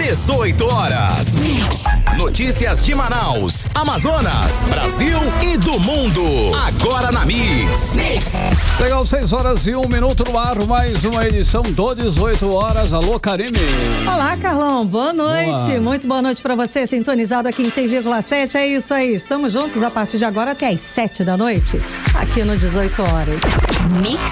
18 horas. Notícias de Manaus, Amazonas, Brasil e do mundo. Agora na Mix. Legal, 6 horas e 1 minuto no ar, mais uma edição do 18 horas. Alô, Karime. Olá, Carlão, boa noite. Boa. Muito boa noite pra você, sintonizado aqui em 100,7. É isso aí, estamos juntos a partir de agora até às 7 da noite, aqui no 18 horas. Mix.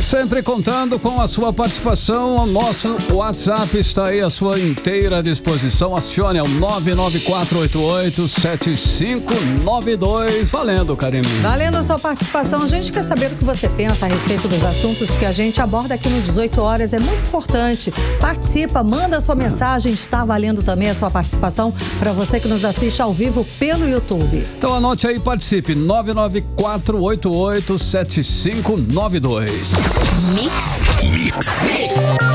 Sempre contando com a sua participação. O nosso WhatsApp está aí à sua inteira disposição. Acione ao 994887592. Valendo, Karime. Valendo a sua participação. A gente quer saber o que você pensa a respeito dos assuntos que a gente aborda aqui no 18 horas. É muito importante. Participa, manda a sua mensagem. Está valendo também a sua participação para você que nos assiste ao vivo pelo YouTube. Então anote aí, participe. 994887592.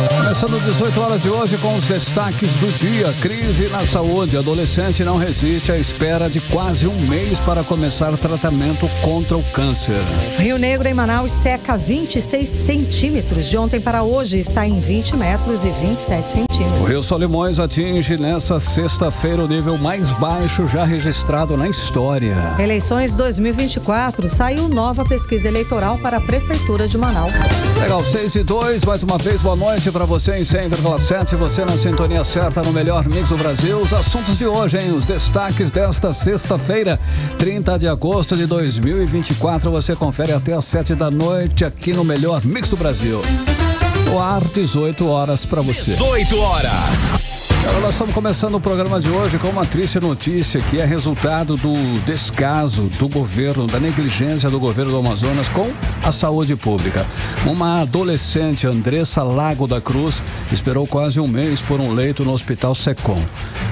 Começando 18 horas de hoje com os destaques do dia. Crise na saúde. Adolescente não resiste à espera de quase um mês para começar tratamento contra o câncer. Rio Negro, em Manaus, seca 26 centímetros. De ontem para hoje está em 20 metros e 27 centímetros. O Rio Solimões atinge nessa sexta-feira o nível mais baixo já registrado na história. Eleições 2024. Saiu nova pesquisa eleitoral para a Prefeitura de Manaus. Legal, 6:02, mais uma vez, boa noite para você em 100,7, você na sintonia certa no melhor mix do Brasil. Os assuntos de hoje, hein? Os destaques desta sexta-feira, 30 de agosto de 2024, você confere até às 7 da noite aqui no melhor mix do Brasil. No ar, 18 horas para você. 18 horas. Agora nós estamos começando o programa de hoje com uma triste notícia que é resultado do descaso do governo, da negligência do governo do Amazonas com a saúde pública. Uma adolescente, Andressa Lago da Cruz, esperou quase um mês por um leito no Hospital Secom.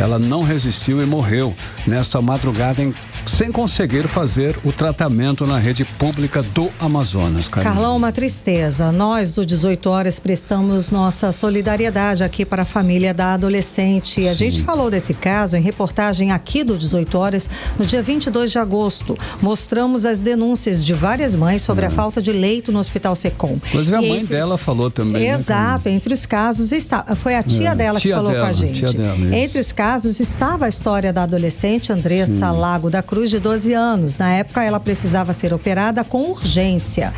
Ela não resistiu e morreu nesta madrugada sem conseguir fazer o tratamento na rede pública do Amazonas. Carlão, uma tristeza. Nós do 18 horas prestamos nossa solidariedade aqui para a família da adolescente. A gente falou desse caso em reportagem aqui do 18 horas no dia 22 de agosto. Mostramos as denúncias de várias mães sobre a falta de leito no Hospital Secom. Mas a mãe dela falou também. Exato, entre os casos foi a tia dela que falou com a gente. Entre os casos estava a história da adolescente Andressa Lago da Cruz, de 12 anos. Na época ela precisava ser operada com urgência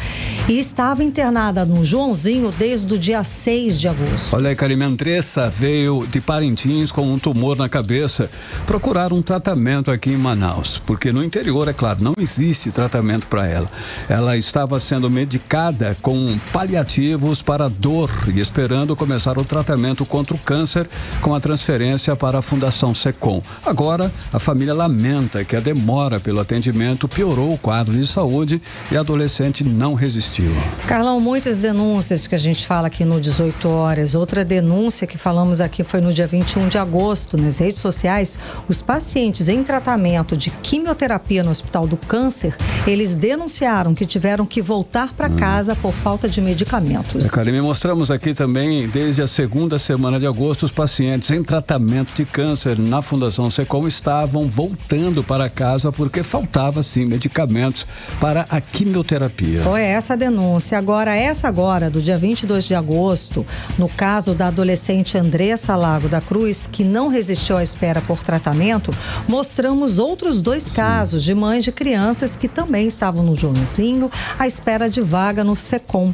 e estava internada no Joãozinho desde o dia 6 de agosto. Olha aí, Karime, Andressa veio de Parintins com um tumor na cabeça procurar um tratamento aqui em Manaus, porque no interior, é claro, não existe tratamento para ela. Ela estava sendo medicada com paliativos para dor e esperando começar o tratamento contra o câncer com a transferência para a Fundação Secom. Agora, a família lamenta que a demora pelo atendimento piorou o quadro de saúde e a adolescente não resistiu. Carlão, muitas denúncias que a gente fala aqui no 18 horas. Outra denúncia que falamos aqui foi no dia 21 de agosto. Nas redes sociais, os pacientes em tratamento de quimioterapia no Hospital do Câncer, eles denunciaram que tiveram que voltar para casa por falta de medicamentos. Karime, mostramos aqui também, desde a segunda semana de agosto, os pacientes em tratamento de câncer na Fundação Secom estavam voltando para casa porque faltava, sim, medicamentos para a quimioterapia. Foi essa a denúncia. Agora, do dia 22 de agosto, no caso da adolescente Andressa Lago da Cruz, que não resistiu à espera por tratamento, mostramos outros 2 casos de mães de crianças que também estavam no Joãozinho à espera de vaga no Secom.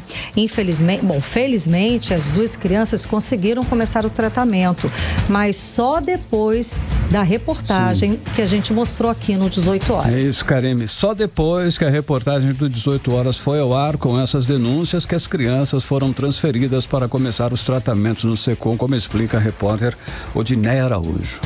Felizmente, as 2 crianças conseguiram começar o tratamento, mas só depois da reportagem que a gente mostrou aqui no 18 horas. É isso, Karime. Só depois que a reportagem do 18 horas foi ao ar com essas denúncias que as crianças foram transferidas para começar os tratamentos no Secom, como explica a repórter Odineia Araújo.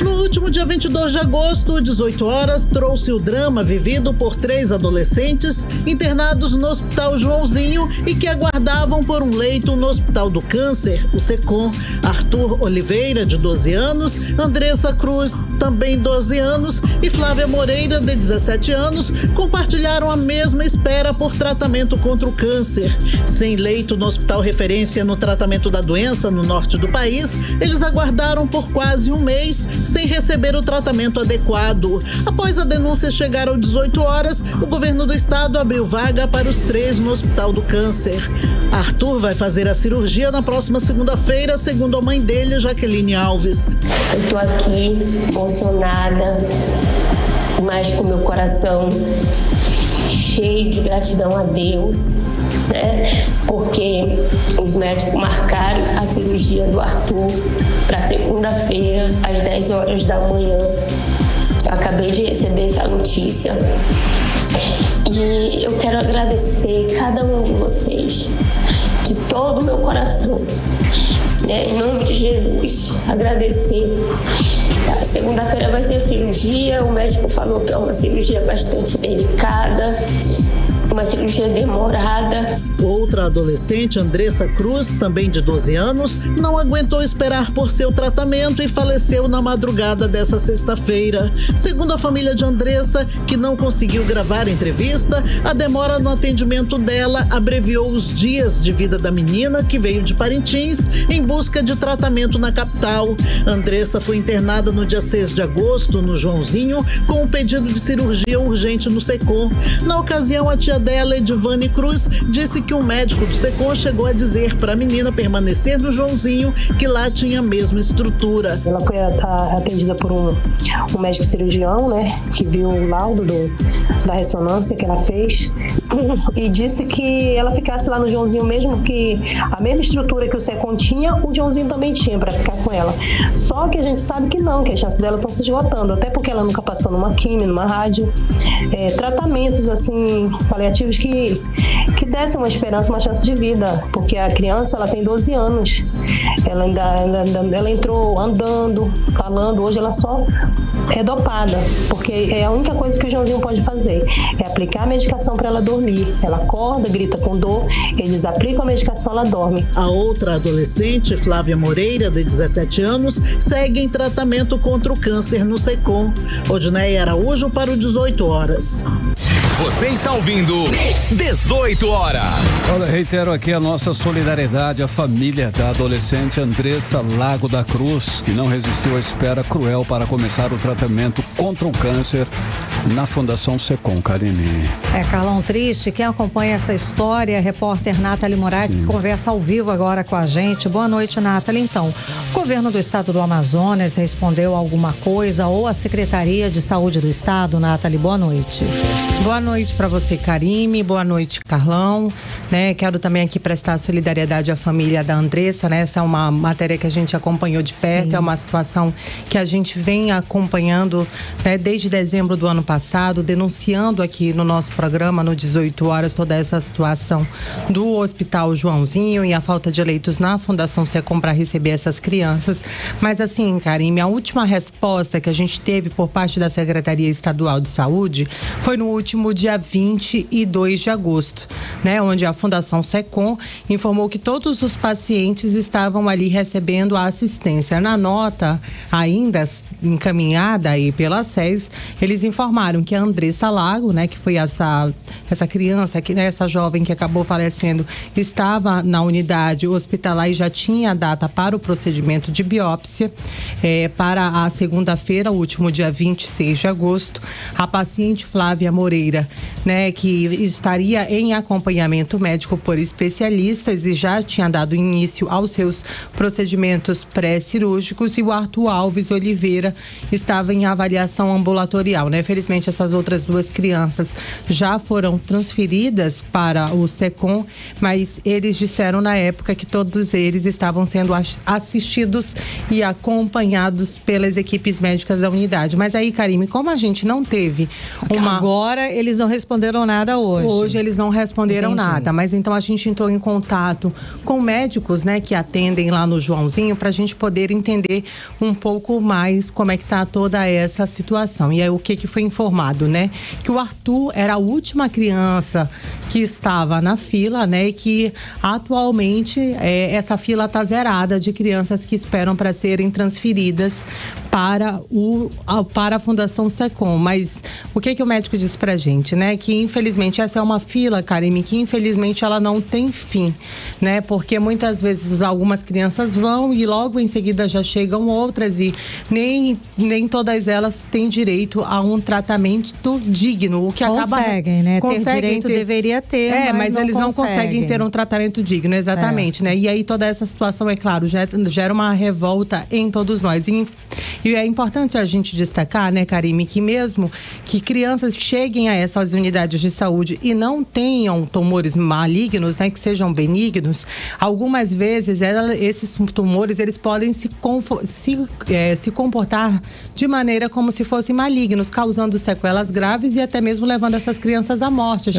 No último dia 22 de agosto, 18 horas, trouxe o drama vivido por 3 adolescentes internados no Hospital Joãozinho e que aguardavam por um leito no Hospital do Câncer, o Secom. Arthur Oliveira, de 12 anos, Andressa Cruz, também 12 anos, e Flávia Moreira, de 17 anos, compartilharam a mesma espera por tratamento contra o câncer. Sem leito no hospital referência no tratamento da doença no norte do país, eles aguardaram por quase um mês sem receber receber o tratamento adequado. Após a denúncia chegar às 18 horas, o governo do estado abriu vaga para os 3 no Hospital do Câncer. Arthur vai fazer a cirurgia na próxima segunda-feira, segundo a mãe dele, Jaqueline Alves. Eu tô aqui emocionada, mas com meu coração cheio de gratidão a Deus, né? Porque os médicos marcaram a cirurgia do Arthur para segunda-feira, às 10 horas da manhã. Eu acabei de receber essa notícia. E eu quero agradecer cada um de vocês, de todo o meu coração, né? Em nome de Jesus, agradecer. Segunda-feira vai ser a cirurgia, o médico falou que é uma cirurgia bastante delicada, uma cirurgia demorada. Outra adolescente, Andressa Cruz, também de 12 anos, não aguentou esperar por seu tratamento e faleceu na madrugada dessa sexta-feira. Segundo a família de Andressa, que não conseguiu gravar a entrevista, a demora no atendimento dela abreviou os dias de vida da menina, que veio de Parintins em busca de tratamento na capital. Andressa foi internada no dia 6 de agosto, no Joãozinho, com um pedido de cirurgia urgente no SECOM. Na ocasião, a tia dela, Edivane Cruz, disse que um médico do SECOM chegou a dizer para a menina permanecer no Joãozinho, que lá tinha a mesma estrutura. Ela foi atendida por um médico cirurgião, né, que viu o laudo da ressonância que ela fez e disse que ela ficasse lá no Joãozinho, mesmo que a mesma estrutura que o SECOM tinha, o Joãozinho também tinha para ficar com ela. Só que a gente sabe que não, que as chances dela estão se esgotando, até porque ela nunca passou numa quimio, numa rádio, tratamentos assim paliativos que dessem uma esperança, uma chance de vida, porque a criança, ela tem 12 anos, ela entrou andando, falando, hoje ela só é dopada, porque é a única coisa que o Joãozinho pode fazer, é aplicar a medicação para ela dormir. Ela acorda, grita com dor, eles aplicam a medicação, ela dorme. A outra adolescente, Flávia Moreira, de 17 anos, segue em tratamento contra o câncer no SECOM. Odneia Araújo para o 18 horas. Você está ouvindo 18 horas. Olha, reitero aqui a nossa solidariedade à família da adolescente Andressa Lago da Cruz, que não resistiu à espera cruel para começar o tratamento contra o câncer na Fundação SECOM, Karine. Carlão, triste. Quem acompanha essa história é a repórter Nathalie Moraes, que conversa ao vivo agora com a gente. Boa noite, Nathalie. Então, o governo do estado do Amazonas respondeu alguma coisa ou a Secretaria de Saúde do estado? Nathalie, boa noite. Boa noite para você, Karime. Boa noite, Carlão. Quero também aqui prestar solidariedade à família da Andressa, né? Essa é uma matéria que a gente acompanhou de perto. Sim. É uma situação que a gente vem acompanhando, né, desde dezembro do ano passado, denunciando aqui no nosso programa, no 18 horas, toda essa situação do Hospital Joãozinho e a falta de leitos na Fundação SECOM para receber essas crianças. Mas assim, Karime, a última resposta que a gente teve por parte da Secretaria Estadual de Saúde foi no último dia 22 de agosto, né? Onde a Fundação SECOM informou que todos os pacientes estavam ali recebendo a assistência. Na nota ainda encaminhada aí pela SES, eles informaram que a Andressa Lago, né, que foi essa criança, essa jovem que acabou falecendo, estava na unidade hospitalar e já tinha a data para o procedimento de biópsia para a segunda-feira, o último dia 26 de agosto. A paciente Flávia Moreira, né, que estaria em acompanhamento médico por especialistas e já tinha dado início aos seus procedimentos pré-cirúrgicos, e o Arthur Alves Oliveira estava em avaliação ambulatorial, né? Felizmente essas outras duas crianças já foram transferidas para o SECOM, mas eles disseram na época que todos eles estavam sendo assistidos e acompanhados pelas equipes médicas da unidade. Mas aí, Karime, como a gente não teve Agora eles não responderam nada hoje. Hoje eles não responderam nada, mas então a gente entrou em contato com médicos, né, que atendem lá no Joãozinho, para a gente poder entender um pouco mais como é que tá toda essa situação. E aí o que foi informado, né? Que o Arthur era a última criança que estava na fila, né? E que atualmente essa fila tá zerada de crianças que esperam para serem transferidas para a Fundação SECOM. Mas o que o médico disse pra gente, né? Que infelizmente infelizmente, essa é uma fila, Karime, que infelizmente ela não tem fim, né? Porque muitas vezes algumas crianças vão e logo em seguida já chegam outras e nem todas elas têm direito a um tratamento digno, o que conseguem, né? Ter direito deveria ter, mas eles não conseguem ter um tratamento digno, exatamente, né? E aí toda essa situação, é claro, gera uma revolta em todos nós. E é importante a gente destacar, né, Karime, que mesmo que crianças cheguem a essas unidades de saúde e não tenham tumores malignos, né, que sejam benignos, algumas vezes esses tumores eles podem se comportar de maneira como se fossem malignos, causando sequelas graves e até mesmo levando essas crianças à morte. A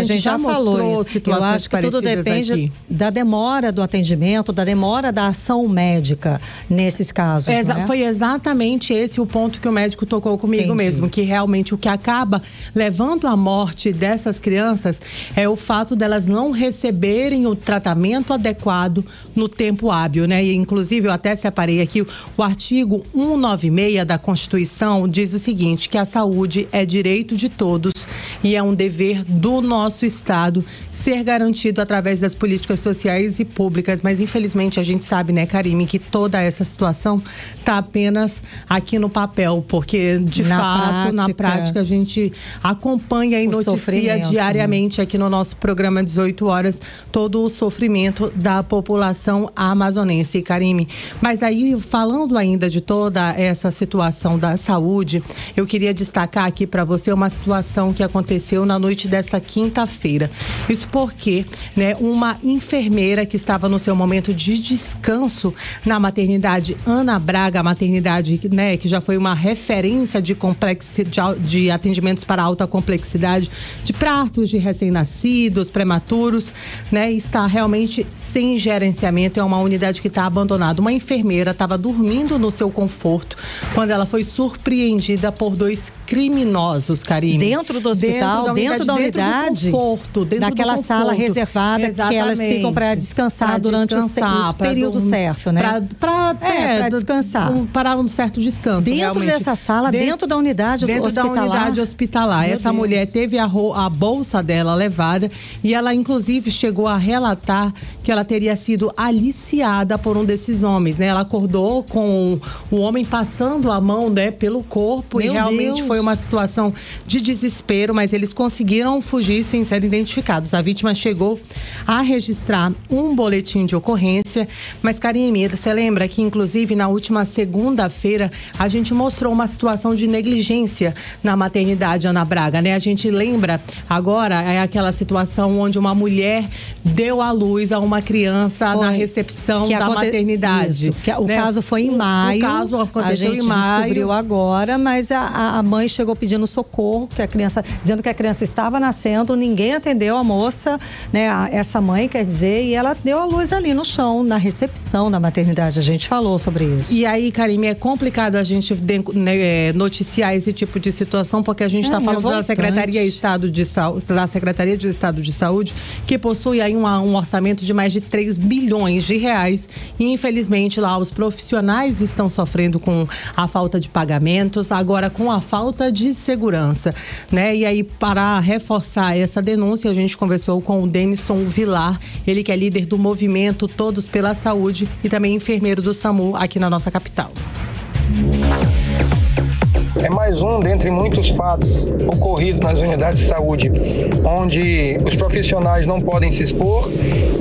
gente já mostrou situações. Eu acho que tudo depende aqui da demora do atendimento, da demora da ação médica nesses casos. Né? Foi exatamente esse o ponto que o médico tocou comigo mesmo, que realmente o que acaba levando à morte dessas crianças é o fato delas não receberem o tratamento adequado no tempo hábil, né? E inclusive eu até separei aqui o artigo 196 da Constituição diz o seguinte, que a saúde é direito de todos e é um dever do nosso Estado ser garantido através das políticas sociais e públicas, mas infelizmente a gente sabe, né, Karime, que toda essa situação está apenas aqui no papel, porque de fato, na prática a gente acompanha e noticia diariamente aqui no nosso programa 18 horas todo o sofrimento da população amazonense, Karime. Mas aí, falando ainda de toda essa situação da saúde, eu queria destacar aqui para você uma situação que aconteceu na noite dessa quinta-feira. Isso porque, né, uma enfermeira que estava no seu momento de descanso na maternidade Ana Braga, a maternidade, né, que já foi uma referência de atendimentos para alta complexidade, de partos de recém-nascidos, prematuros, né, está realmente sem gerenciamento, é uma unidade que está abandonada. Uma enfermeira estava dormindo no seu conforto quando ela foi surpreendida por 2 criminosos, Karime. Dentro do hospital, dentro da unidade, do conforto, daquela sala reservada. Exatamente. Que elas ficam para descansar durante o período certo, né? Para descansar. Para um certo descanso. Dentro dessa sala, dentro da unidade hospitalar. Da unidade hospitalar. Essa mulher teve a bolsa dela levada e ela inclusive chegou a relatar que ela teria sido aliciada por um desses homens, né? Ela acordou com o homem passando a mão, né, pelo corpo. Meu e realmente Deus. Foi uma situação de desespero, mas eles conseguiram fugir sem serem identificados. A vítima chegou a registrar um boletim de ocorrência, mas Karime, você lembra que inclusive na última segunda-feira a gente mostrou uma situação de negligência na maternidade Ana Braga, né? A gente lembra agora aquela situação onde uma mulher deu à luz a uma criança na recepção da maternidade. Isso, o caso foi em maio. O caso aconteceu em maio. A gente descobriu agora, mas a mãe chegou pedindo socorro, dizendo que a criança estava nascendo, ninguém atendeu a moça, né? Essa mãe, quer dizer, e ela deu à luz ali no chão, na recepção da maternidade. A gente falou sobre isso. E aí, Karime, é complicado a gente noticiar esse tipo de situação, porque a gente está falando da Secretaria de Estado de Saúde, que possui aí um orçamento de mais de 3 bilhões de reais e infelizmente lá os profissionais estão sofrendo com a falta de pagamentos, agora com a falta de segurança, né? E aí, para reforçar essa denúncia, a gente conversou com o Denison Vilar, ele que é líder do movimento Todos pela Saúde e também enfermeiro do SAMU aqui na nossa capital. É mais um dentre muitos fatos ocorridos nas unidades de saúde, onde os profissionais não podem se expor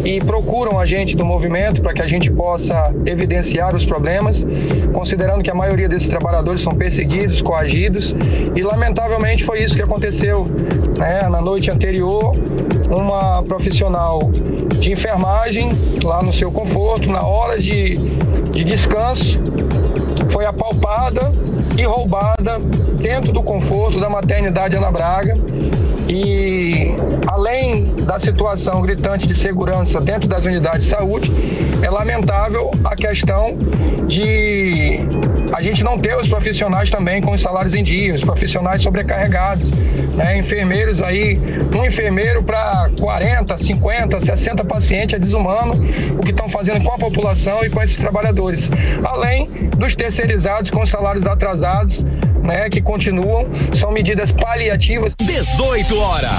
e procuram a gente do movimento para que a gente possa evidenciar os problemas, considerando que a maioria desses trabalhadores são perseguidos, coagidos, e lamentavelmente foi isso que aconteceu, né? Na noite anterior, uma profissional de enfermagem, lá no seu conforto, na hora de descanso, foi apalpada e roubada dentro do conforto da maternidade Ana Braga. E além da situação gritante de segurança dentro das unidades de saúde, é lamentável a questão de a gente não ter os profissionais também com os salários em dia, os profissionais sobrecarregados, né? Enfermeiros aí, um enfermeiro para 40, 50, 60 pacientes é desumano o que estão fazendo com a população e com esses trabalhadores. Além dos terceirizados com salários atrasados, né, que continuam, são medidas paliativas. 18 horas.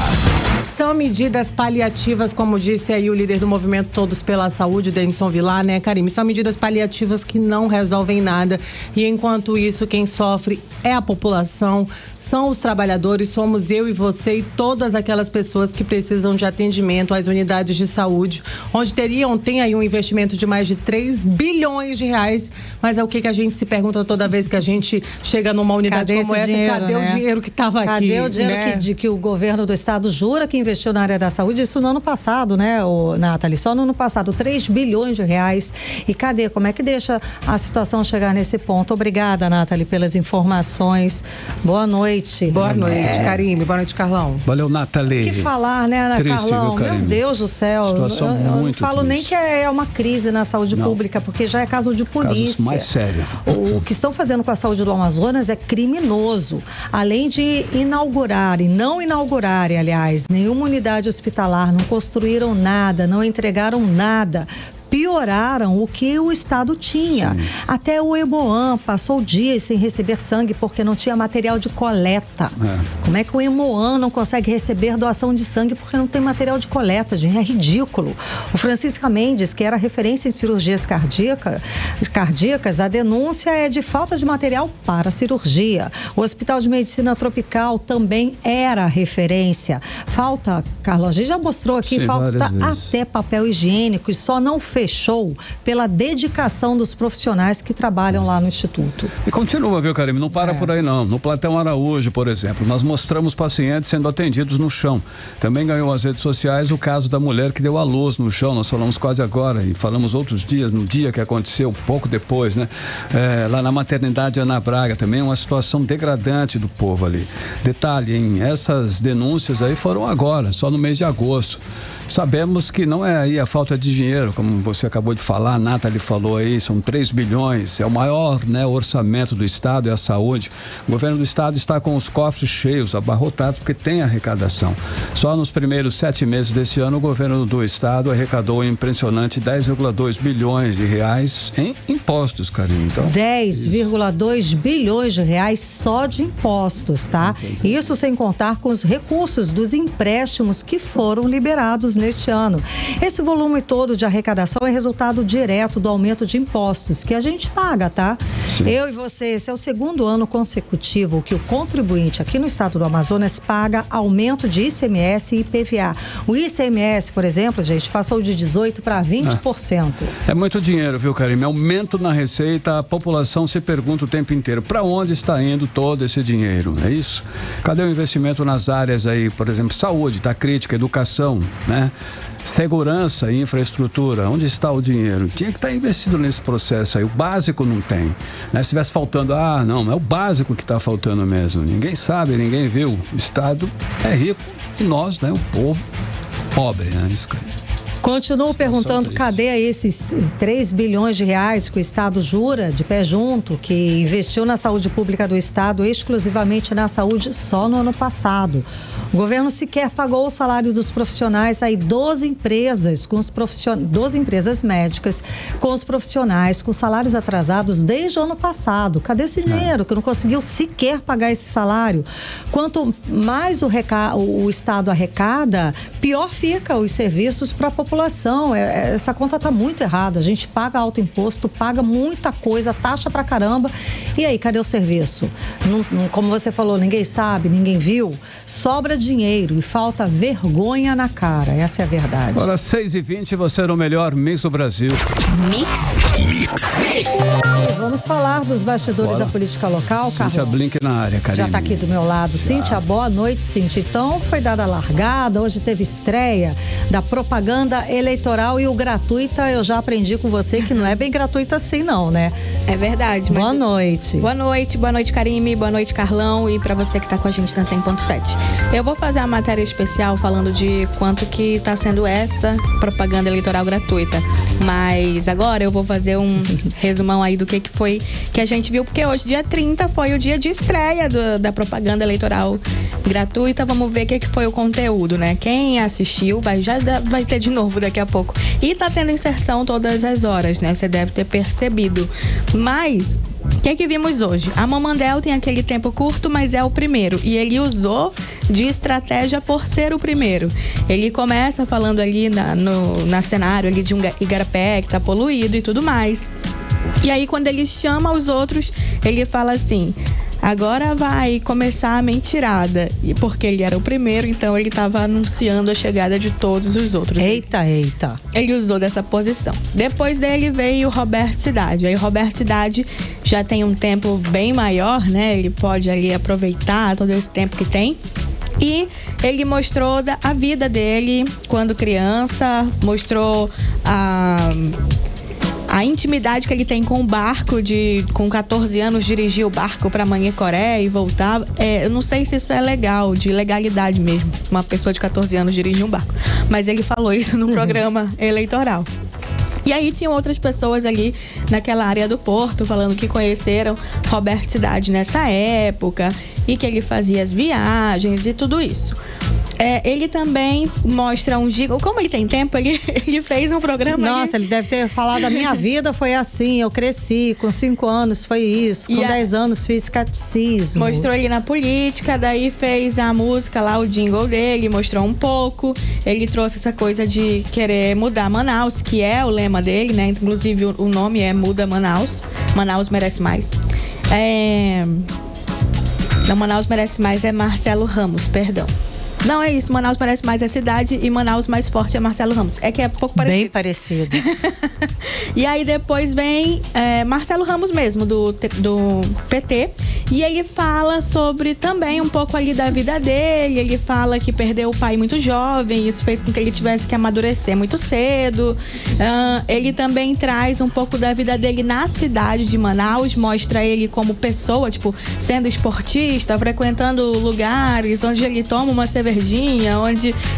São medidas paliativas, como disse aí o líder do movimento Todos pela Saúde, Denison Vilar, né, Karime? São medidas paliativas que não resolvem nada. E enquanto isso, quem sofre é a população, são os trabalhadores, somos eu e você e todas aquelas pessoas que precisam de atendimento às unidades de saúde, onde tem aí um investimento de mais de 3 bilhões de reais. Mas é o que a gente se pergunta toda vez que a gente chega numa unidade como essa? Cadê o dinheiro que estava aqui? Cadê o dinheiro que o governo do estado jura que investiu na área da saúde? Isso no ano passado, né, Nathalie? Só no ano passado, 3 bilhões de reais. E cadê? Como é que deixa a situação chegar nesse ponto? Obrigada, Nathalie, pelas informações. Boa noite. Boa noite, Karime. Boa noite, Carlão. Valeu, Nathalie. O que falar, né, Triste, Carlão? viu, Meu Deus do céu. Situação eu não muito falo triste. nem que é uma crise na saúde pública, porque já é caso de polícia. Casos mais sério. O que estão fazendo com a saúde do Amazonas é criminoso. Além de não inaugurarem, aliás, nenhuma unidade hospitalar, não construíram nada, não entregaram nada. Pioraram o que o estado tinha. Sim. Até o Hemoan passou dias sem receber sangue porque não tinha material de coleta. Como é que o Hemoan não consegue receber doação de sangue porque não tem material de coleta, gente? É ridículo. O Francisca Mendes, que era referência em cirurgias cardíacas, a denúncia é de falta de material para cirurgia. O Hospital de Medicina Tropical também era referência. Falta, Carlos, a gente já mostrou aqui, sim, falta até papel higiênico e só não fechou pela dedicação dos profissionais que trabalham lá no Instituto. E continua, viu, Karime? Não para por aí, não. No Platão Araújo, por exemplo, nós mostramos pacientes sendo atendidos no chão. Também ganhou as redes sociais o caso da mulher que deu à luz no chão. Nós falamos quase agora e falamos outros dias, no dia que aconteceu, pouco depois, né? Lá na maternidade Ana Braga, também uma situação degradante do povo ali. Detalhe, hein? Essas denúncias aí foram agora, só no mês de agosto. Sabemos que não é aí a falta de dinheiro, como você acabou de falar, a Nathalie falou aí, são 3 bilhões, é o maior, né, orçamento do estado, é a saúde. O governo do estado está com os cofres cheios, abarrotados, porque tem arrecadação. Só nos primeiros 7 meses desse ano, o governo do estado arrecadou um impressionante 10,2 bilhões de reais em impostos, Karine. Então, 10,2 bilhões de reais só de impostos, tá? Isso sem contar com os recursos dos empréstimos que foram liberados neste ano. Esse volume todo de arrecadação é resultado direto do aumento de impostos que a gente paga, tá? Sim. Eu e você, esse é o segundo ano consecutivo que o contribuinte aqui no estado do Amazonas paga aumento de ICMS e IPVA. O ICMS, por exemplo, gente, passou de 18% para 20%. É muito dinheiro, viu, Karime? Aumento na receita, a população se pergunta o tempo inteiro, para onde está indo todo esse dinheiro, é isso? Cadê o investimento nas áreas aí, por exemplo, saúde, tá crítica, educação, né? Segurança e infraestrutura, onde está o dinheiro? Tinha que estar investido nesse processo aí, o básico não tem, né? Se estivesse faltando, não, é o básico que está faltando mesmo, ninguém sabe, ninguém viu, o estado é rico e nós, né, o povo pobre, né? Isso, cara. Continuo perguntando, cadê esses 3 bilhões de reais que o estado jura, de pé junto, que investiu na saúde pública do estado, exclusivamente na saúde, só no ano passado? O governo sequer pagou o salário dos profissionais, aí 12 empresas médicas com os profissionais com salários atrasados desde o ano passado. Cadê esse dinheiro que não conseguiu sequer pagar esse salário? Quanto mais o estado arrecada, pior fica os serviços para a população. Essa conta está muito errada. A gente paga alto imposto, paga muita coisa, taxa pra caramba. E aí, cadê o serviço? Como você falou, ninguém sabe, ninguém viu. Sobra dinheiro e falta vergonha na cara. Essa é a verdade. Agora, 6h20, você era o melhor mix do Brasil. Mix. Vamos falar dos bastidores da política local, Carlos. Cíntia Blink na área, Karime. Já está aqui do meu lado. Cíntia, boa noite, Cíntia. Então, foi dada a largada, hoje teve estreia da propaganda eleitoral e o gratuita, eu já aprendi com você que não é bem gratuita assim não, né? É verdade. Boa noite. Boa noite, Karime, boa noite, Carlão, e para você que tá com a gente na 100.7. Eu vou fazer uma matéria especial falando de quanto que tá sendo essa propaganda eleitoral gratuita, mas agora eu vou fazer um resumão aí do que foi que a gente viu, porque hoje, dia 30, foi o dia de estreia da propaganda eleitoral gratuita. Vamos ver o que foi o conteúdo, né? Quem assistiu já vai ter de novo daqui a pouco. E tá tendo inserção todas as horas, né? Você deve ter percebido. Mas O que vimos hoje? A Mamandel tem aquele tempo curto, mas é o primeiro. E ele usou de estratégia por ser o primeiro. Ele começa falando ali na cenário ali de um igarapé que tá poluído e tudo mais. E aí, quando ele chama os outros, ele fala assim: agora vai começar a mentirada. E porque ele era o primeiro, então ele estava anunciando a chegada de todos os outros. Eita. Ele usou dessa posição. Depois dele veio o Roberto Cidade. Aí o Roberto Cidade já tem um tempo bem maior, né? Ele pode ali aproveitar todo esse tempo que tem. E ele mostrou a vida dele quando criança, mostrou a intimidade que ele tem com o barco, com 14 anos dirigir o barco para Manicoré e voltar. Eu não sei se isso é legal, de legalidade mesmo, uma pessoa de 14 anos dirigir um barco. Mas ele falou isso no programa eleitoral. E aí tinham outras pessoas ali naquela área do Porto falando que conheceram Roberto Cidade nessa época e que ele fazia as viagens e tudo isso. Ele também mostra um giga. Como ele tem tempo, ele fez um programa. Nossa, ele deve ter falado: a minha vida foi assim, eu cresci, com 5 anos foi isso, com 10 anos fiz catecismo. Mostrou ele na política, daí fez a música lá, o jingle dele, mostrou um pouco. Ele trouxe essa coisa de querer mudar Manaus, que é o lema dele, né? Inclusive o nome é Muda Manaus. Manaus merece mais. Não, Manaus merece mais é Marcelo Ramos, perdão. Não, é isso, Manaus merece mais é cidade e Manaus mais forte é Marcelo Ramos. É que é um pouco parecido. Bem parecido. E aí depois vem Marcelo Ramos mesmo, do PT. E ele fala sobre também um pouco ali da vida dele. Ele fala que perdeu o pai muito jovem, isso fez com que ele tivesse que amadurecer muito cedo. Ele também traz um pouco da vida dele na cidade de Manaus, mostra ele como pessoa, tipo, sendo esportista, frequentando lugares onde ele toma uma cervejinha,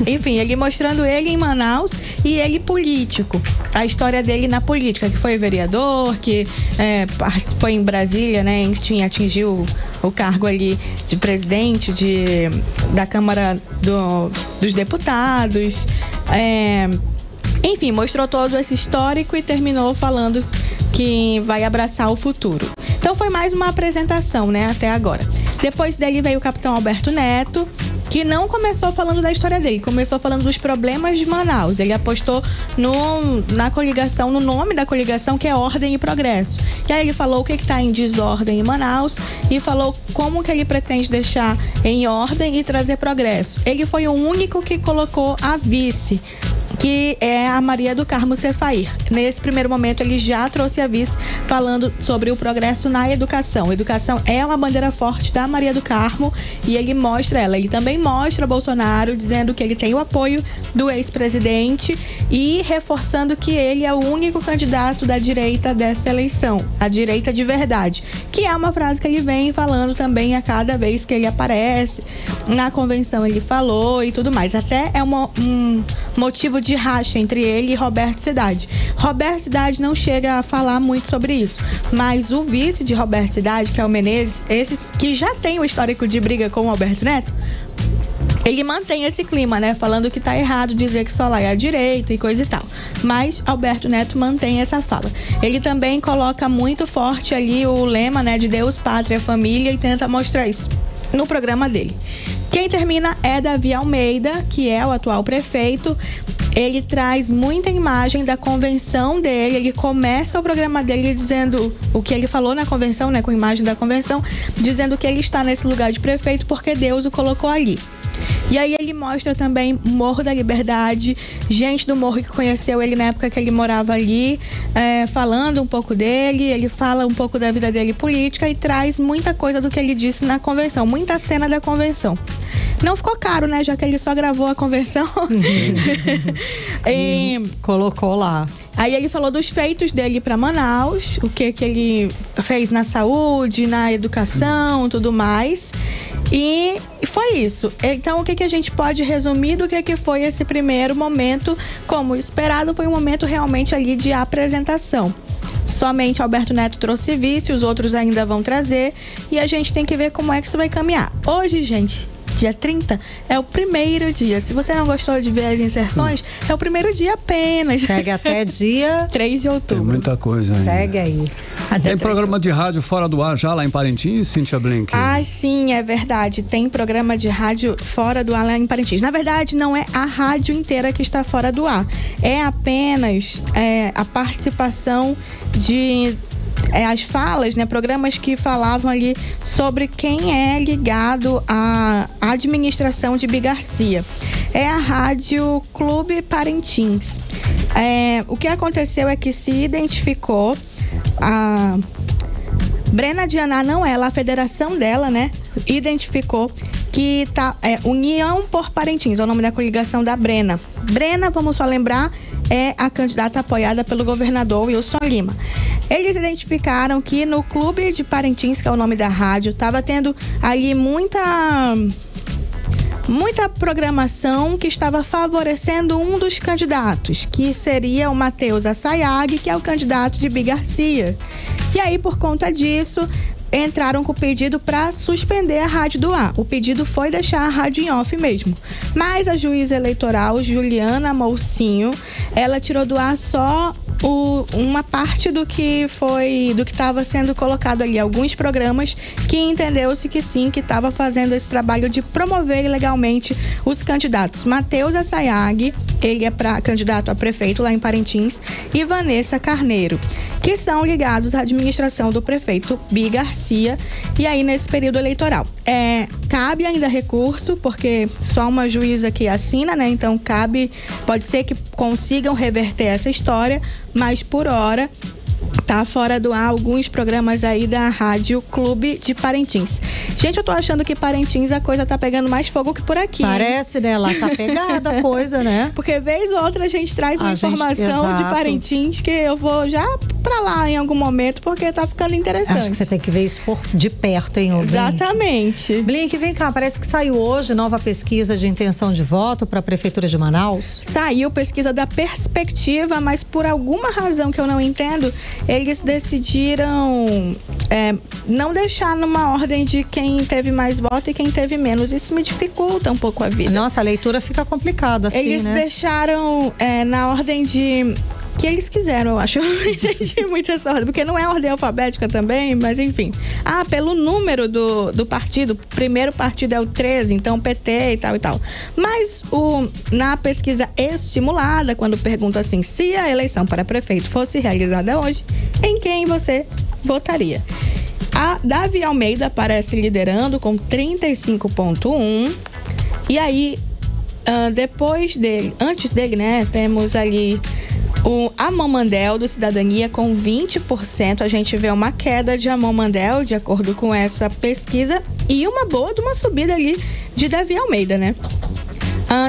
enfim, ele mostrando ele em Manaus e ele político. A história dele na política, que foi vereador, que foi em Brasília, né, atingiu o cargo ali de presidente da Câmara dos Deputados. Enfim, mostrou todo esse histórico e terminou falando que vai abraçar o futuro. Então foi mais uma apresentação, né, até agora. Depois dele veio o capitão Alberto Neto, que não começou falando da história dele, começou falando dos problemas de Manaus. Ele apostou na coligação, no nome da coligação, que é Ordem e Progresso. E aí ele falou o que está em desordem em Manaus e falou como que ele pretende deixar em ordem e trazer progresso. Ele foi o único que colocou a vice, que é a Maria do Carmo Cefair. Nesse primeiro momento, ele já trouxe a vice falando sobre o progresso na educação. Educação é uma bandeira forte da Maria do Carmo e ele mostra ela. Ele também mostra Bolsonaro dizendo que ele tem o apoio do ex-presidente e reforçando que ele é o único candidato da direita dessa eleição, a direita de verdade, que é uma frase que ele vem falando também a cada vez que ele aparece. Na convenção ele falou e tudo mais. Até é um motivo de racha entre ele e Roberto Cidade. Roberto Cidade não chega a falar muito sobre isso, mas o vice de Roberto Cidade, que é o Menezes, esses que já tem o histórico de briga com o Alberto Neto, ele mantém esse clima, né? Falando que tá errado dizer que só lá é a direita e coisa e tal. Mas Alberto Neto mantém essa fala. Ele também coloca muito forte ali o lema, né? De Deus, Pátria, Família e tenta mostrar isso no programa dele. Quem termina é Davi Almeida, que é o atual prefeito. Ele traz muita imagem da convenção dele. Ele começa o programa dele dizendo o que ele falou na convenção, né? Com a imagem da convenção, dizendo que ele está nesse lugar de prefeito porque Deus o colocou ali. E aí ele mostra também Morro da Liberdade, gente do Morro que conheceu ele na época que ele morava ali, falando um pouco dele. Ele fala um pouco da vida dele política e traz muita coisa do que ele disse na convenção, muita cena da convenção. Não ficou caro, né? Já que ele só gravou a convenção. E colocou lá. Aí ele falou dos feitos dele para Manaus, o que ele fez na saúde, na educação, tudo mais. E foi isso. Então, o que a gente pode resumir do que foi esse primeiro momento? Como esperado, foi um momento realmente ali de apresentação. Somente Alberto Neto trouxe vice, os outros ainda vão trazer. E a gente tem que ver como é que isso vai caminhar. Hoje, gente, dia 30 é o primeiro dia. Se você não gostou de ver as inserções, é o primeiro dia apenas. Segue até dia 3 de outubro. Tem muita coisa aí. Segue aí. Tem programa de rádio fora do ar já lá em Parintins, Cíntia Blenk? Ah, sim, é verdade. Tem programa de rádio fora do ar lá em Parintins. Na verdade, não é a rádio inteira que está fora do ar. É apenas a participação de... as falas, né, programas que falavam ali sobre quem é ligado à administração de Bigarcia. É a Rádio Clube Parintins. O que aconteceu é que se identificou a Brena Dianá, não ela, a federação dela, né, identificou que União por Parintins, é o nome da coligação da Brena. Brena, vamos só lembrar, é a candidata apoiada pelo governador Wilson Lima. Eles identificaram que no Clube de Parintins, que é o nome da rádio, estava tendo ali muita programação que estava favorecendo um dos candidatos, que seria o Matheus Assayag, que é o candidato de Bigarcia. E aí, por conta disso, entraram com o pedido para suspender a rádio do ar. O pedido foi deixar a rádio em off mesmo. Mas a juíza eleitoral, Juliana Moucinho, ela tirou do ar só uma parte do que estava sendo colocado ali, alguns programas que entendeu-se que sim, que estava fazendo esse trabalho de promover ilegalmente os candidatos. Matheus Assayag, ele é candidato a prefeito lá em Parintins, e Vanessa Carneiro, que são ligados à administração do prefeito Bigarcia, e aí nesse período eleitoral. Cabe ainda recurso, porque só uma juíza que assina, né? Então pode ser que consigam reverter essa história, mas por hora tá fora do ar alguns programas aí da Rádio Clube de Parintins. Gente, eu tô achando que Parintins a coisa tá pegando mais fogo que por aqui. Parece, né? Lá tá pegada a coisa, né? Porque vez ou outra a gente traz uma informação de Parintins que eu vou já pra lá em algum momento, porque tá ficando interessante. Acho que você tem que ver isso de perto, hein, Blink? Exatamente. Blink, vem cá, parece que saiu hoje nova pesquisa de intenção de voto para a Prefeitura de Manaus. Saiu pesquisa da Perspectiva, mas por alguma razão que eu não entendo, eles decidiram não deixar numa ordem de quem teve mais voto e quem teve menos. Isso me dificulta um pouco a vida. Nossa, a leitura fica complicada assim, eles deixaram na ordem de... que eles quiseram, eu acho. Eu não entendi muito essa ordem, porque não é ordem alfabética também, mas enfim. Pelo número do partido, o primeiro partido é o 13, então PT e tal e tal. Mas na pesquisa estimulada, quando pergunta assim, se a eleição para prefeito fosse realizada hoje, em quem você votaria? A Davi Almeida aparece liderando com 35,1%. E aí, antes dele, né, temos ali o Amon Mandel, do Cidadania, com 20%. A gente vê uma queda de Amon Mandel, de acordo com essa pesquisa, e uma subida ali de Davi Almeida, né?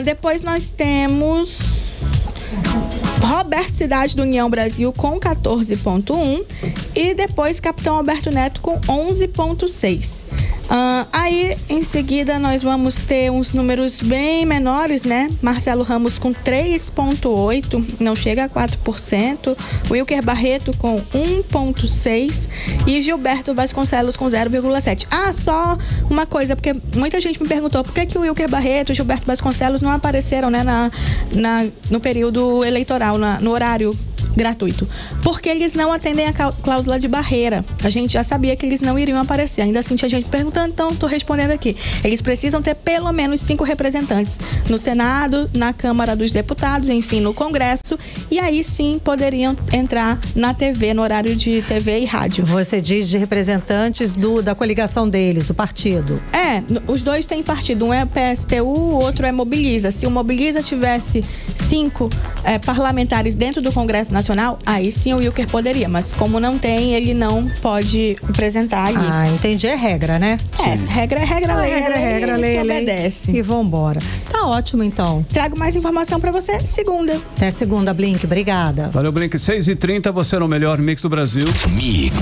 Depois nós temos Roberto Cidade, do União Brasil, com 14,1%. E depois Capitão Alberto Neto, com 11,6%. Aí, em seguida, nós vamos ter uns números bem menores, né? Marcelo Ramos com 3,8%, não chega a 4%. Wilker Barreto com 1,6%. E Gilberto Vasconcelos com 0,7%. Só uma coisa, porque muita gente me perguntou por que o Wilker Barreto e o Gilberto Vasconcelos não apareceram, né, no período eleitoral, no horário gratuito, porque eles não atendem a cláusula de barreira. A gente já sabia que eles não iriam aparecer. Ainda assim tinha gente perguntando, então estou respondendo aqui. Eles precisam ter pelo menos 5 representantes no Senado, na Câmara dos Deputados, enfim, no Congresso, e aí sim poderiam entrar na TV, no horário de TV e rádio. Você diz de representantes da coligação deles, o partido? Os dois têm partido. Um é PSTU, o outro é Mobiliza. Se o Mobiliza tivesse 5 parlamentares dentro do Congresso Nacional, aí sim o Wilker poderia, mas como não tem, ele não pode apresentar ali. Entendi, é regra, né? Regra é regra, lei obedece. E vambora. Tá ótimo, então. Trago mais informação pra você segunda. Até segunda, Blink, obrigada. Valeu, Blink, 6h30, você no melhor mix do Brasil. Mix.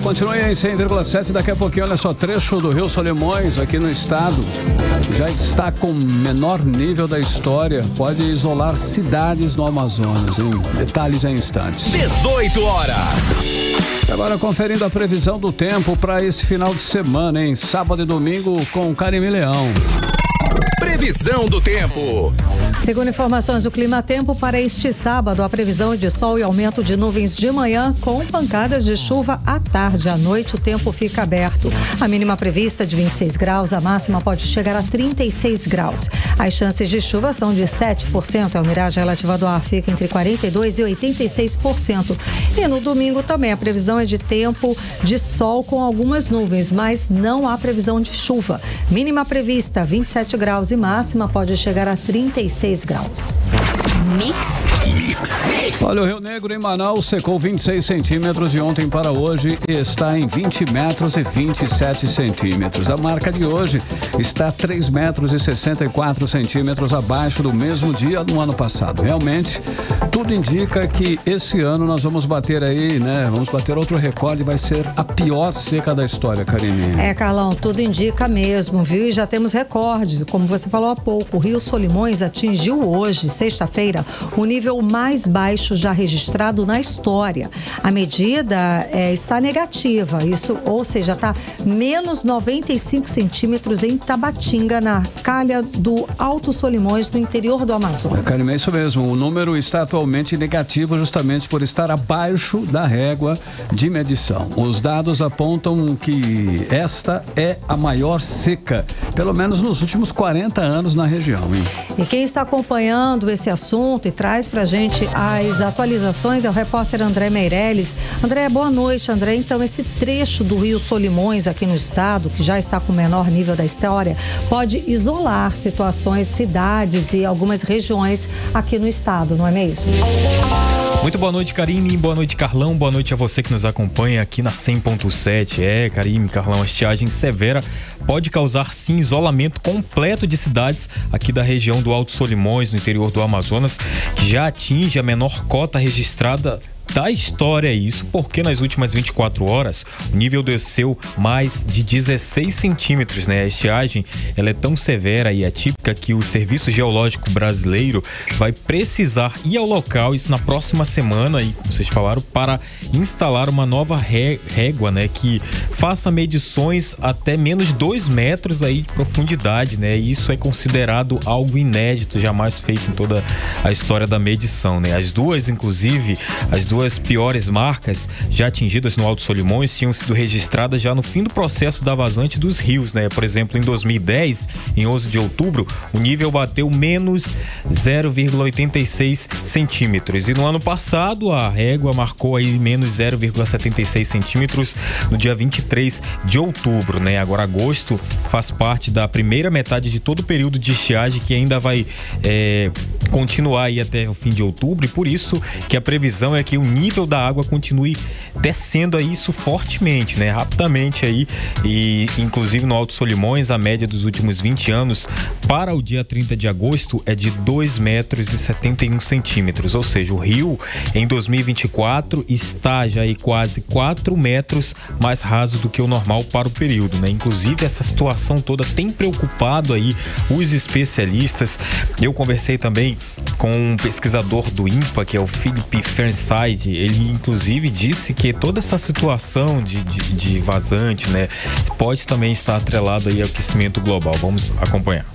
Continue em 100,7. Daqui a pouquinho, olha só, trecho do Rio Solimões aqui no estado já está com menor nível da história. Pode isolar cidades no Amazonas, hein? Detalhes em instantes. 18 horas. Agora conferindo a previsão do tempo para esse final de semana, hein? Sábado e domingo com Carime Leão. Previsão do tempo. Segundo informações do Clima Tempo, para este sábado, a previsão é de sol e aumento de nuvens de manhã, com pancadas de chuva à tarde. À noite, o tempo fica aberto. A mínima prevista é de 26 graus, a máxima pode chegar a 36 graus. As chances de chuva são de 7%, a umidade relativa do ar fica entre 42% e 86%. E no domingo também, a previsão é de tempo de sol com algumas nuvens, mas não há previsão de chuva. Mínima prevista, 27 graus e máxima pode chegar a 36 graus. Olha, o Rio Negro em Manaus secou 26 centímetros de ontem para hoje e está em 20 metros e 27 centímetros. A marca de hoje está 3 metros e 64 centímetros abaixo do mesmo dia no ano passado. Realmente, tudo indica que esse ano nós vamos bater aí, né? Vamos bater outro recorde, vai ser a pior seca da história, Karine. Carlão, tudo indica mesmo, viu? E já temos recordes, como você falou há pouco, o Rio Solimões atingiu hoje, sexta-feira, o nível mais baixo já registrado na história. A medida está negativa, isso, ou seja, está menos 95 centímetros em Tabatinga, na calha do Alto Solimões, no interior do Amazonas. Karine, é isso mesmo, o número está atualmente negativo justamente por estar abaixo da régua de medição. Os dados apontam que esta é a maior seca, pelo menos nos últimos 40 anos na região, hein? E quem está acompanhando esse assunto e traz pra gente as atualizações é o repórter André Meirelles. André, boa noite, André. Então, esse trecho do Rio Solimões aqui no estado, que já está com o menor nível da história, pode isolar situações, cidades e algumas regiões aqui no estado, não é mesmo? Muito boa noite, Karime, boa noite, Carlão, boa noite a você que nos acompanha aqui na 100.7. Karime, Carlão, a estiagem severa pode causar sim isolamento completo de cidades aqui da região do Alto Solimões, no interior do Amazonas, que já atinge a menor cota registrada da história. Isso porque nas últimas 24 horas o nível desceu mais de 16 centímetros, né? A estiagem, ela é tão severa e atípica que o Serviço Geológico Brasileiro vai precisar ir ao local, isso na próxima semana, e como vocês falaram, para instalar uma nova régua, né? Que faça medições até menos 2 metros aí de profundidade, né? E isso é considerado algo inédito, jamais feito em toda a história da medição, né? As duas piores marcas já atingidas no Alto Solimões tinham sido registradas já no fim do processo da vazante dos rios, né? Por exemplo, em 2010, em 11 de outubro, o nível bateu menos 0,86 centímetros. E no ano passado, a régua marcou aí menos 0,76 centímetros no dia 23 de outubro, né? Agora, agosto faz parte da primeira metade de todo o período de estiagem que ainda vai continuar aí até o fim de outubro, e por isso que a previsão é que o nível da água continue descendo aí isso fortemente, né? Rapidamente aí, e inclusive no Alto Solimões a média dos últimos 20 anos para o dia 30 de agosto é de 2 metros e 71 centímetros, ou seja, o rio em 2024 está já aí quase 4 metros mais raso do que o normal para o período, né? Inclusive essa situação toda tem preocupado aí os especialistas. Eu conversei também com um pesquisador do INPA, que é o Philip Fernside. Ele inclusive disse que toda essa situação de vazante, né, pode também estar atrelado aí ao aquecimento global. Vamos acompanhar.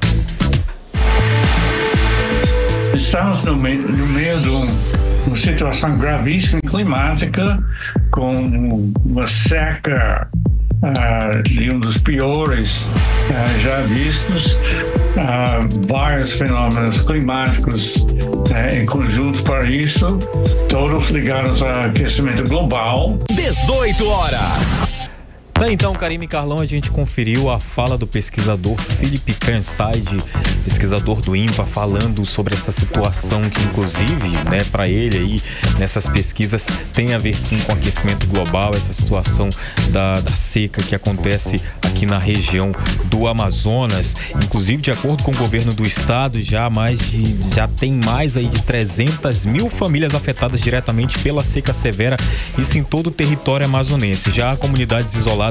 Estamos no meio de uma situação gravíssima climática, com uma seca de um dos piores já vistos, vários fenômenos climáticos em conjunto para isso, todos ligados ao aquecimento global. 18 horas. Tá, então, Karime e Carlão, a gente conferiu a fala do pesquisador Philip Fernside, pesquisador do INPA, falando sobre essa situação que, inclusive, né, para ele aí, nessas pesquisas, tem a ver sim com o aquecimento global, essa situação da seca que acontece aqui na região do Amazonas. Inclusive, de acordo com o governo do estado, já tem mais aí de 300 mil famílias afetadas diretamente pela seca severa, isso em todo o território amazonense. Já há comunidades isoladas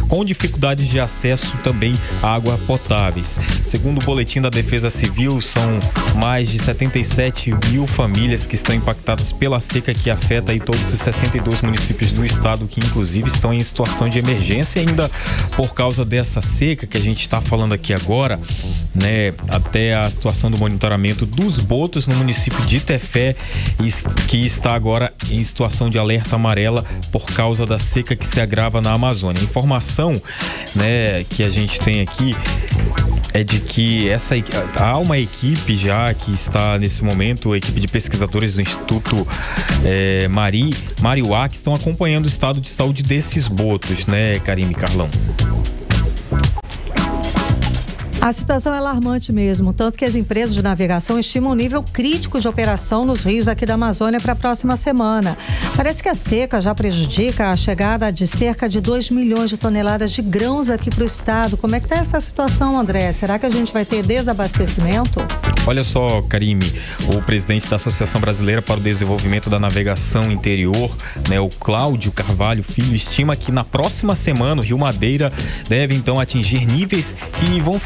com dificuldades de acesso também a água potáveis. Segundo o boletim da Defesa Civil, são mais de 77 mil famílias que estão impactadas pela seca que afeta aí todos os 62 municípios do estado, que inclusive estão em situação de emergência ainda por causa dessa seca que a gente está falando aqui agora, né? Até a situação do monitoramento dos botos no município de Tefé, que está agora em situação de alerta amarela por causa da seca que se agrava na Amazônia. A informação, né, que a gente tem aqui é de que há uma equipe já que está nesse momento, a equipe de pesquisadores do Instituto Mariuá, que estão acompanhando o estado de saúde desses botos, né, Karime e Carlão? A situação é alarmante mesmo, tanto que as empresas de navegação estimam um nível crítico de operação nos rios aqui da Amazônia para a próxima semana. Parece que a seca já prejudica a chegada de cerca de 2 milhões de toneladas de grãos aqui para o estado. Como é que está essa situação, André? Será que a gente vai ter desabastecimento? Olha só, Karime, o presidente da Associação Brasileira para o Desenvolvimento da Navegação Interior, né, o Cláudio Carvalho Filho, estima que na próxima semana o Rio Madeira deve então atingir níveis que vão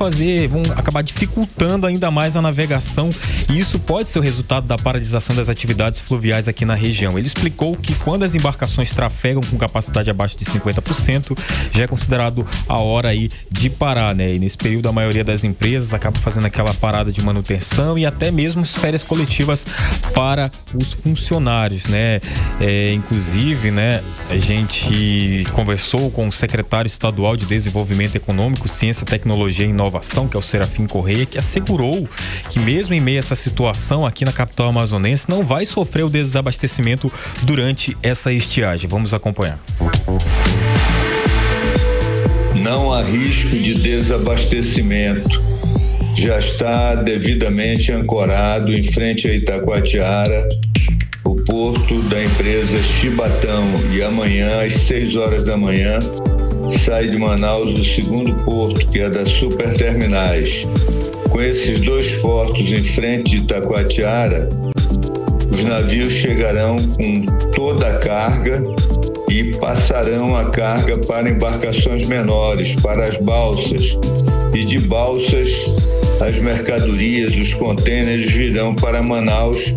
acabar dificultando ainda mais a navegação, e isso pode ser o resultado da paralisação das atividades fluviais aqui na região. Ele explicou que quando as embarcações trafegam com capacidade abaixo de 50%, já é considerado a hora aí de parar, né? E nesse período a maioria das empresas acaba fazendo aquela parada de manutenção e até mesmo as férias coletivas para os funcionários, né? Inclusive, né, a gente conversou com o secretário estadual de Desenvolvimento Econômico, Ciência, Tecnologia e Inovação, que é o Serafim Correia, que assegurou que mesmo em meio a essa situação aqui na capital amazonense não vai sofrer o desabastecimento durante essa estiagem. Vamos acompanhar. Não há risco de desabastecimento. Já está devidamente ancorado em frente a Itacoatiara o porto da empresa Chibatão, e amanhã às 6 horas da manhã sai de Manaus o segundo porto, que é da Superterminais. Com esses dois portos em frente de Itacoatiara, os navios chegarão com toda a carga e passarão a carga para embarcações menores, para as balsas. E de balsas, as mercadorias, os contêineres virão para Manaus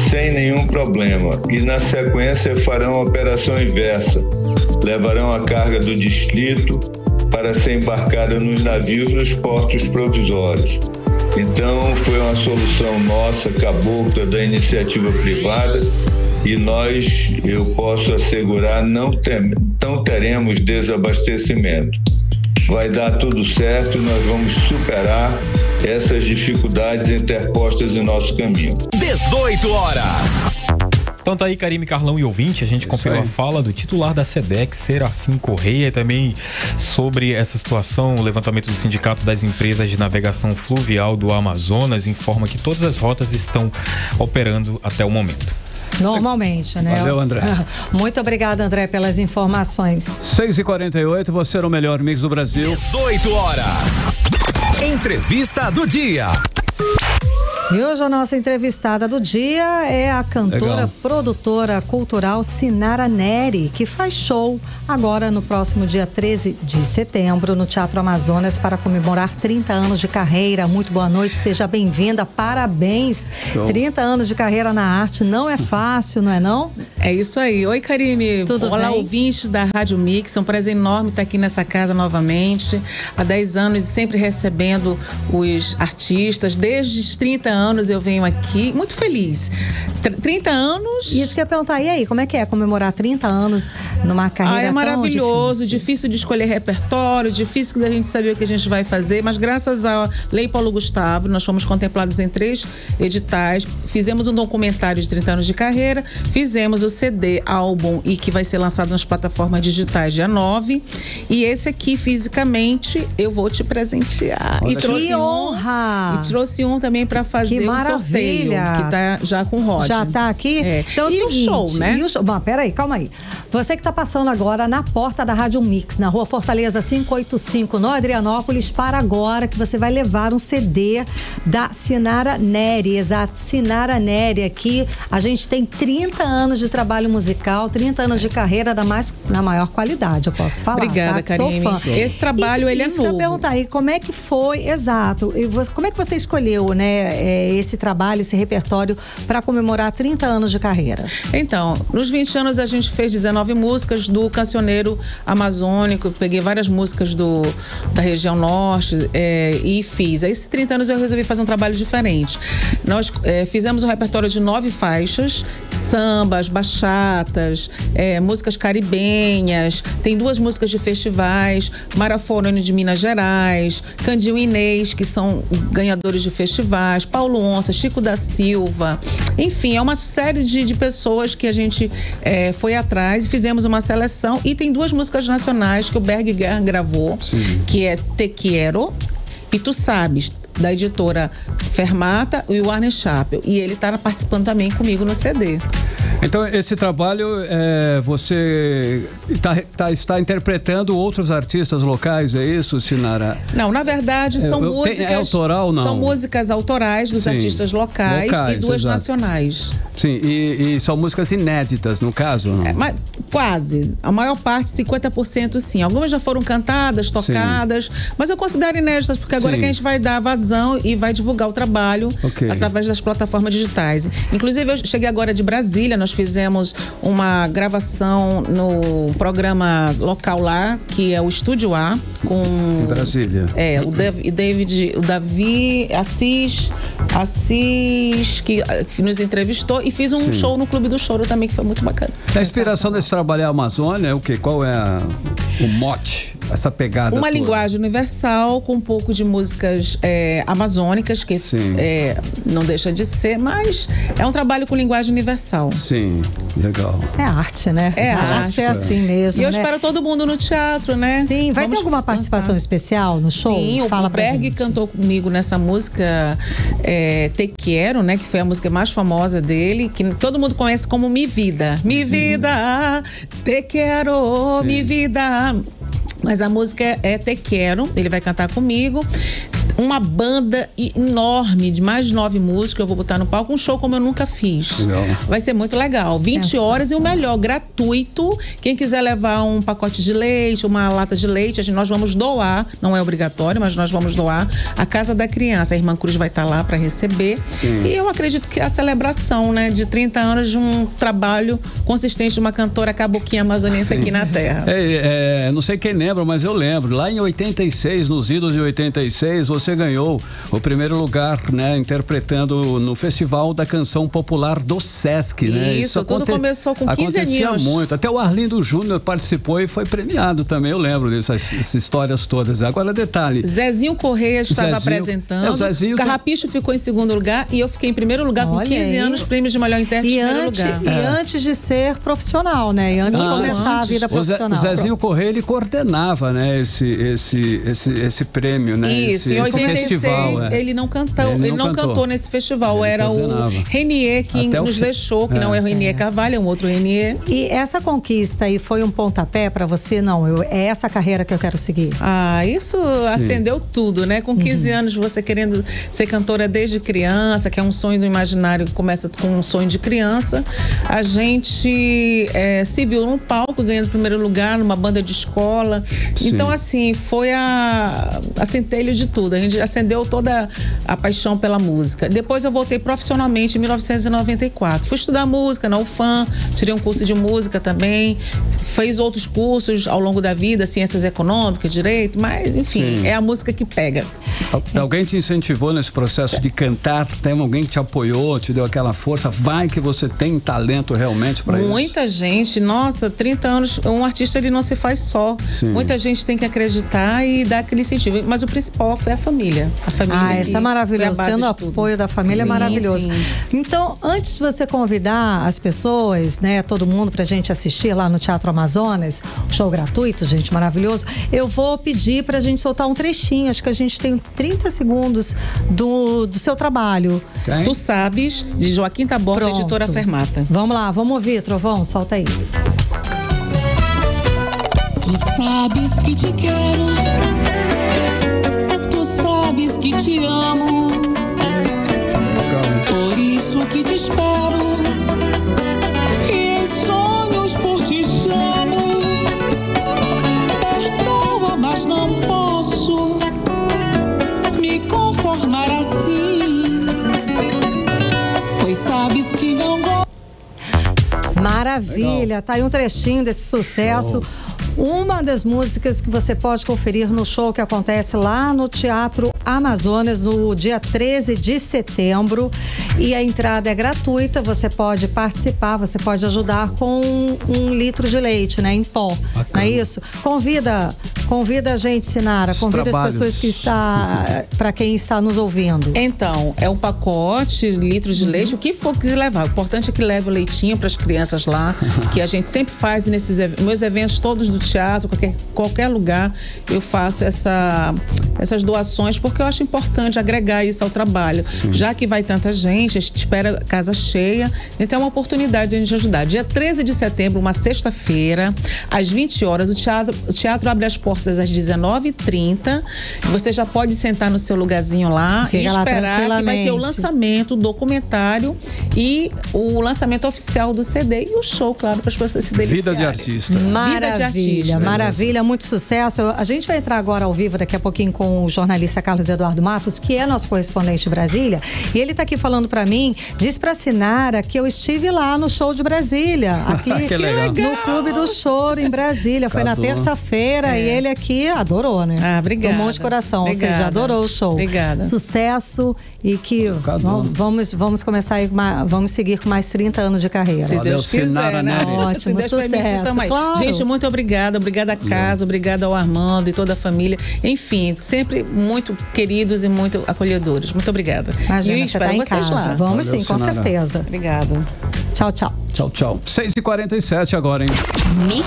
sem nenhum problema. E na sequência farão a operação inversa. Levarão a carga do distrito para ser embarcada nos navios nos portos provisórios. Então, foi uma solução nossa, cabocla, da iniciativa privada, e nós, eu posso assegurar, não teremos desabastecimento. Vai dar tudo certo, nós vamos superar essas dificuldades interpostas em nosso caminho. 18 horas. Então tá aí, Karime, Carlão e ouvinte, a gente confirma a fala do titular da SEDEC, Serafim Correia, e também sobre essa situação. O levantamento do Sindicato das Empresas de Navegação Fluvial do Amazonas informa que todas as rotas estão operando até o momento. Normalmente, né? Valeu, André. Muito obrigada, André, pelas informações. 6h48, você era o melhor mix do Brasil. 18 horas. Entrevista do dia. E hoje a nossa entrevistada do dia é a cantora, produtora cultural Sinara Neri, que faz show agora no próximo dia 13 de setembro no Teatro Amazonas para comemorar 30 anos de carreira. Muito boa noite, seja bem-vinda, parabéns. Show. 30 anos de carreira na arte não é fácil, não é não? É isso aí. Oi, Karime. Tudo Olá, bem? ouvintes da Rádio Mix. É um prazer enorme estar aqui nessa casa novamente. Há 10 anos sempre recebendo os artistas. Desde os 30 anos eu venho aqui muito feliz. 30 anos... Isso que eu ia perguntar, e aí, como é que é comemorar 30 anos numa carreira é maravilhoso, tão difícil de escolher repertório, difícil da gente saber o que a gente vai fazer, mas graças à Lei Paulo Gustavo, nós fomos contemplados em 3 editais, fizemos um documentário de 30 anos de carreira, fizemos o CD, álbum e que vai ser lançado nas plataformas digitais dia 9. E esse aqui, fisicamente, eu vou te presentear. Olha, que honra! E trouxe um também para fazer um sorteio, que tá já com o Rod. Já tá aqui? Então, e o show, né? E o show. Bom, peraí, calma aí. Você que tá passando agora na porta da Rádio Mix, na Rua Fortaleza 585, no Adrianópolis, para agora que você vai levar um CD da Sinara Neri. Exato, Sinara Neri aqui. A gente tem 30 anos de trabalho musical, 30 anos de carreira na maior qualidade, eu posso falar. Obrigada, tá? Karine. Esse trabalho, ele é novo. Isso que eu ia perguntar aí, como é que foi, exato, como é que você escolheu, né, esse trabalho, esse repertório para comemorar 30 anos de carreira? Então, nos 20 anos a gente fez 19 músicas do cancioneiro amazônico, peguei várias músicas da região norte e fiz. Aí, esses 30 anos eu resolvi fazer um trabalho diferente. Nós fizemos um repertório de 9 faixas, sambas, bachatas, músicas caribenhas, tem 2 músicas de festivais, Maraforone de Minas Gerais, Candinho e Inês, que são ganhadores de festivais, Paulo Onça, Chico da Silva, enfim, é uma série de pessoas que a gente foi atrás e fizemos uma seleção. E tem 2 músicas nacionais que o Berg Guerra gravou, que é Te Quero e Tu Sabes, da editora Fermata e o Warner Chappell. E ele está participando também comigo no CD. Então, esse trabalho, você está interpretando outros artistas locais, é isso, Sinara? Não, na verdade, são músicas... É autoral, não? São músicas autorais dos artistas locais e 2 nacionais. Sim, e são músicas inéditas, no caso, não? Mas, quase. A maior parte, 50% sim. Algumas já foram cantadas, tocadas, mas eu considero inéditas, porque agora que a gente vai dar vazão e vai divulgar o trabalho através das plataformas digitais. Inclusive, eu cheguei agora de Brasília, nós fizemos uma gravação no programa local lá, que é o Estúdio A, com... Em Brasília. O Davi Assis, que nos entrevistou, e fiz um show no Clube do Choro também, que foi muito bacana. A inspiração desse trabalho é a Amazônia, é o quê? Qual é o mote, essa pegada Uma toda? linguagem universal, com um pouco de músicas amazônicas, que não deixa de ser, mas é um trabalho com linguagem universal. Sim, legal. É arte, né? É arte. É assim mesmo, E eu espero todo mundo no teatro, né? Sim, vai ter alguma participação especial no show? Sim, Fala o pra Berg gente. cantou comigo nessa música Te Quero, né? Que foi a música mais famosa dele, que todo mundo conhece como Mi Vida. Mi Vida, Te Quero, Mi Vida. Mas a música é Te Quero, ele vai cantar comigo. Uma banda enorme, de mais de 9 músicas, eu vou botar no palco, um show como eu nunca fiz. Legal. Vai ser muito legal. 20 horas e o melhor, gratuito. Quem quiser levar um pacote de leite, uma lata de leite, nós vamos doar, não é obrigatório, mas nós vamos doar à Casa da Criança. A Irmã Cruz vai estar lá para receber. Sim. E eu acredito que a celebração, né, de 30 anos de um trabalho consistente de uma cantora caboquinha amazonense aqui na terra. Não sei quem lembra, mas eu lembro. Lá em 86, nos idos de 86, você ganhou o primeiro lugar, né, interpretando no Festival da Canção Popular do Sesc, né? Isso tudo começou com 15 acontecia anos. muito. Até o Arlindo Júnior participou e foi premiado também, eu lembro dessas histórias todas. Agora, detalhe. Zezinho Correia estava apresentando. O Zezinho Carrapicho ficou em segundo lugar e eu fiquei em primeiro lugar com 15 anos, prêmios de melhor intérprete em primeiro lugar. E antes de ser profissional, né? E antes de começar a vida profissional. O Zezinho Correia, ele coordenava, né, esse prêmio, né? Isso, em 86 festival, ele não cantou, ele não cantou nesse festival, era o Renier que nos deixou, que não é o Renier Carvalho, é um outro Renier. E essa conquista aí foi um pontapé pra você? Não, é essa carreira que eu quero seguir. Isso acendeu tudo, né? Com 15 anos você querendo ser cantora desde criança, que é um sonho do imaginário que começa com um sonho de criança. A gente se viu num palco ganhando primeiro lugar numa banda de escola. Sim. Então, assim, foi a centelho de tudo. A gente acendeu toda a paixão pela música. Depois eu voltei profissionalmente em 1994. Fui estudar música na UFAM, tirei um curso de música também, fiz outros cursos ao longo da vida, ciências econômicas, direito, mas enfim, é a música que pega. Alguém te incentivou nesse processo de cantar? Tem alguém que te apoiou, te deu aquela força? Vai que você tem talento realmente para isso? Muita gente, nossa, 30 anos, um artista ele não se faz só. Sim. Muita gente tem que acreditar e dar aquele incentivo. Mas o principal foi a família. família. A família isso é maravilhoso. Tendo apoio da família é maravilhoso. Sim. Então, antes de você convidar as pessoas, né, todo mundo pra gente assistir lá no Teatro Amazonas, show gratuito, gente, maravilhoso, eu vou pedir pra gente soltar um trechinho, acho que a gente tem 30 segundos do seu trabalho. Okay. Tu Sabes, de Joaquim Taborda, editora Fermata. Vamos lá, vamos ouvir, Trovão, solta aí. Tu sabes que te quero, tu sabes que te amo, por isso que te espero, e em sonhos por ti chamo. Perdoa, mas não posso me conformar assim, pois sabes que não gosto. Maravilha, legal. Tá aí um trechinho desse sucesso. Uma das músicas que você pode conferir no show que acontece lá no Teatro Amazonas no dia 13 de setembro. E a entrada é gratuita, você pode participar, você pode ajudar com 1 litro de leite, né, em pó. Bacana. Não é isso? Convida a gente, Sinara, convida as pessoas que para quem está nos ouvindo. Então, é um pacote, litros de leite, o que for quiser levar. O importante é que leve o leitinho para as crianças lá, que a gente sempre faz nesses meus eventos todos do teatro, qualquer lugar, eu faço essas doações, porque eu acho importante agregar isso ao trabalho. Sim. Já que vai tanta gente, a gente espera casa cheia, então é uma oportunidade de a gente ajudar. Dia 13 de setembro, uma sexta-feira, às 20 horas, o teatro abre as portas às 19h30. Você já pode sentar no seu lugarzinho lá e esperar que vai ter o lançamento, o documentário e o lançamento oficial do CD e o show, claro, para as pessoas se deliciarem. Vida de artista. Vida de artista. Maravilha, muito sucesso. A gente vai entrar agora ao vivo daqui a pouquinho com o jornalista Carlos Eduardo Matos, que é nosso correspondente de Brasília, e ele tá aqui falando pra mim, diz pra Sinara que eu estive lá no show de Brasília, aqui que legal. No Clube do Choro em Brasília, foi na terça-feira e ele aqui adorou, né? Obrigada. Tomou de coração, obrigada. Ou seja, adorou o show. Obrigada. Sucesso e que vamos começar aí, vamos seguir com mais 30 anos de carreira. Se Deus quiser, né? Ótimo, sucesso. Claro. Gente, muito obrigada à casa, obrigada ao Armando e toda a família. Enfim, sempre muito queridos e muito acolhedores. Muito obrigada. Imagina, e espero vocês casa. Lá. Vamos sim, com certeza. Obrigado. Tchau, tchau. Tchau, tchau. 6h47 agora, hein? Mix.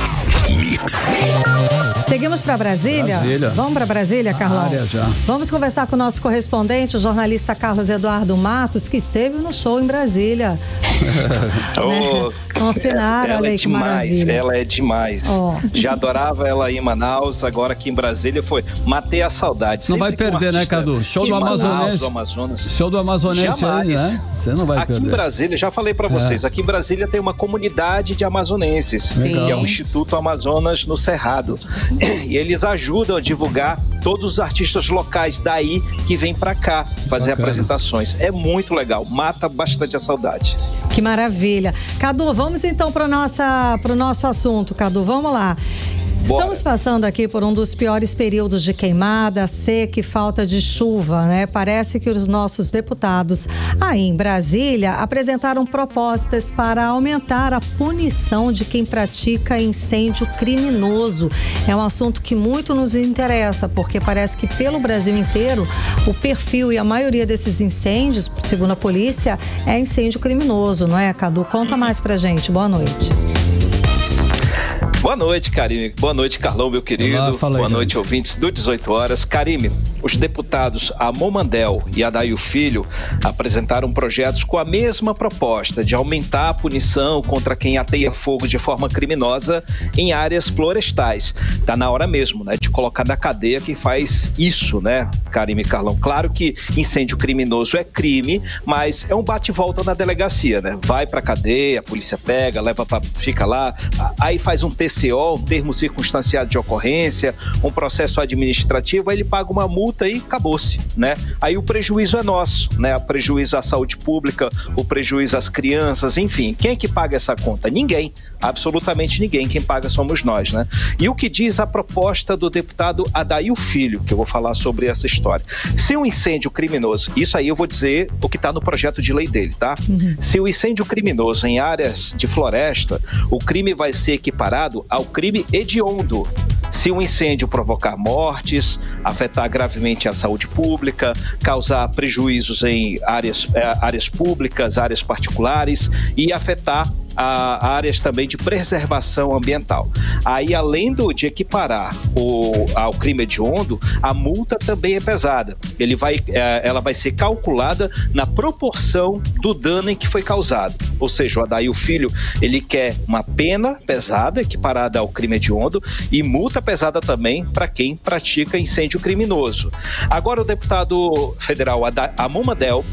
Seguimos para Brasília? Vamos para Brasília, Carlão? Já. Vamos conversar com o nosso correspondente, o jornalista Carlos Eduardo Matos, que esteve no show em Brasília. Com Sinara, olha aí que maravilha. Ela é demais. Já adorava ela em Manaus, agora aqui em Brasília matei a saudade. Não vai perder, né, Cadu? Show do Amazonense. Show do Amazonense aí, né? Você não vai perder. Aqui em Brasília, já falei para vocês, aqui em Brasília tem uma comunidade de amazonenses, que é o Instituto Amazonas no Cerrado. E eles ajudam a divulgar todos os artistas locais daí que vêm para cá fazer apresentações. É muito legal, mata bastante a saudade. Que maravilha. Cadu, vamos então para o nosso assunto, Cadu, vamos lá. Estamos passando aqui por um dos piores períodos de queimada, seca e falta de chuva, né? Parece que os nossos deputados aí em Brasília apresentaram propostas para aumentar a punição de quem pratica incêndio criminoso. É um assunto que muito nos interessa, porque parece que pelo Brasil inteiro o perfil e a maioria desses incêndios, segundo a polícia, é incêndio criminoso, não é, Cadu? Conta mais pra gente. Boa noite. Boa noite, Karime. Boa noite, Carlão, meu querido. Olá, boa noite, ouvintes do 18 Horas. Karime, os deputados Amon Mandel e Adair Filho apresentaram projetos com a mesma proposta de aumentar a punição contra quem ateia fogo de forma criminosa em áreas florestais. Tá na hora mesmo, né, de colocar na cadeia quem faz isso, né, Karime e Carlão? Claro que incêndio criminoso é crime, mas é um bate-volta na delegacia, né? Vai pra cadeia, a polícia pega, fica lá, aí faz um TCO, um termo circunstanciado de ocorrência, um processo administrativo, aí ele paga uma multa e acabou-se, né? Aí o prejuízo é nosso, né? O prejuízo à saúde pública, o prejuízo às crianças, enfim. Quem é que paga essa conta? Ninguém, absolutamente ninguém. Quem paga somos nós, né? E o que diz a proposta do deputado Adair Filho, que eu vou falar sobre essa história. Se um incêndio criminoso, isso aí eu vou dizer o que está no projeto de lei dele, tá? Se o incêndio criminoso em áreas de floresta, o crime vai ser equiparado ao crime hediondo. Se o incêndio provocar mortes, afetar gravemente a saúde pública, causar prejuízos em áreas públicas, áreas particulares e afetar áreas também de preservação ambiental. Aí, além de equiparar ao crime hediondo, a multa também é pesada. Ela vai ser calculada na proporção do dano em que foi causado. Ou seja, o Adair Filho, ele quer uma pena pesada equiparada ao crime hediondo e multa pesada também para quem pratica incêndio criminoso. Agora, o deputado federal Amon Mandel,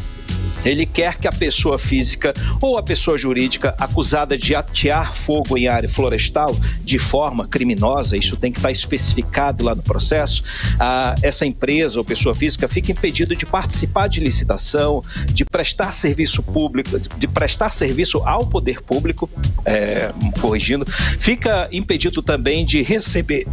ele quer que a pessoa física ou a pessoa jurídica acusada de atear fogo em área florestal de forma criminosa, isso tem que estar especificado lá no processo, essa empresa ou pessoa física fica impedida de participar de licitação, de prestar serviço público, de prestar serviço ao poder público, fica impedido também de receber,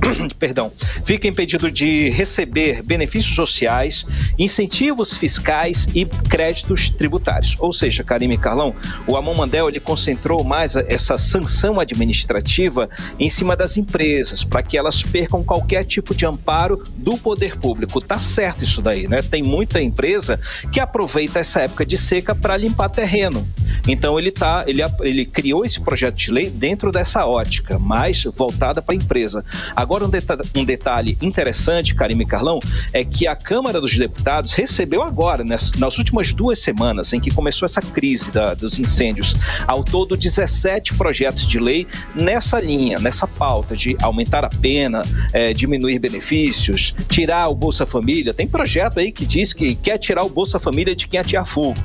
fica impedido de receber benefícios sociais, incentivos fiscais e créditos tributários. Ou seja, Karime e Carlão, o Amon Mandel, ele concentrou mais essa sanção administrativa em cima das empresas, para que elas percam qualquer tipo de amparo do poder público. Tá certo isso daí, né? Tem muita empresa que aproveita essa época de seca para limpar terreno. Então ele criou esse projeto de lei dentro dessa ótica, mais voltada para a empresa. Agora, um detalhe interessante, Karime e Carlão, é que a Câmara dos Deputados recebeu agora, nas últimas 2 semanas, em que começou essa crise dos incêndios, ao todo 17 projetos de lei nessa linha, nessa pauta de aumentar a pena, diminuir benefícios, tirar o Bolsa Família. Tem projeto aí que diz que quer tirar o Bolsa Família de quem atear fogo.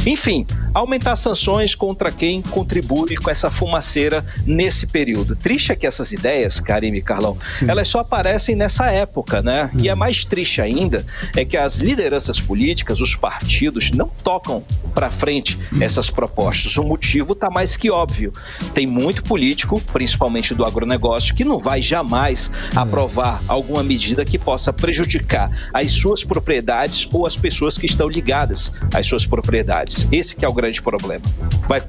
Enfim, aumentar sanções contra quem contribui com essa fumaceira nesse período. Triste é que essas ideias, Karime e Carlão, elas só aparecem nessa época, né? E é mais triste ainda é que as lideranças políticas, os partidos, não tocam para frente essas propostas. O motivo está mais que óbvio. Tem muito político, principalmente do agronegócio, que não vai jamais aprovar alguma medida que possa prejudicar as suas propriedades ou as pessoas que estão ligadas às suas propriedades. Esse que é o grande problema.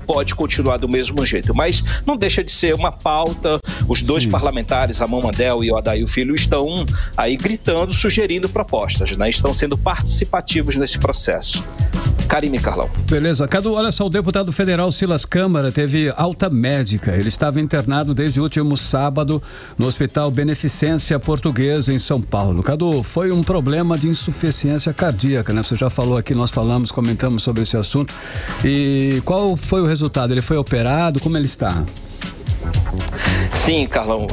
Pode continuar do mesmo jeito, mas não deixa de ser uma pauta. Os dois parlamentares, Amon Mandel e o Adair Filho, estão aí gritando, sugerindo propostas, né? Estão sendo participativos nesse processo. Karime e Carlão. Beleza. Cadu, olha só, o deputado federal Silas Câmara teve alta médica. Ele estava internado desde o último sábado no Hospital Beneficência Portuguesa, em São Paulo. Cadu, foi um problema de insuficiência cardíaca, né? Você já falou aqui, nós comentamos sobre esse assunto. E qual foi o resultado? Ele foi operado? Como ele está? Sim, Carlão,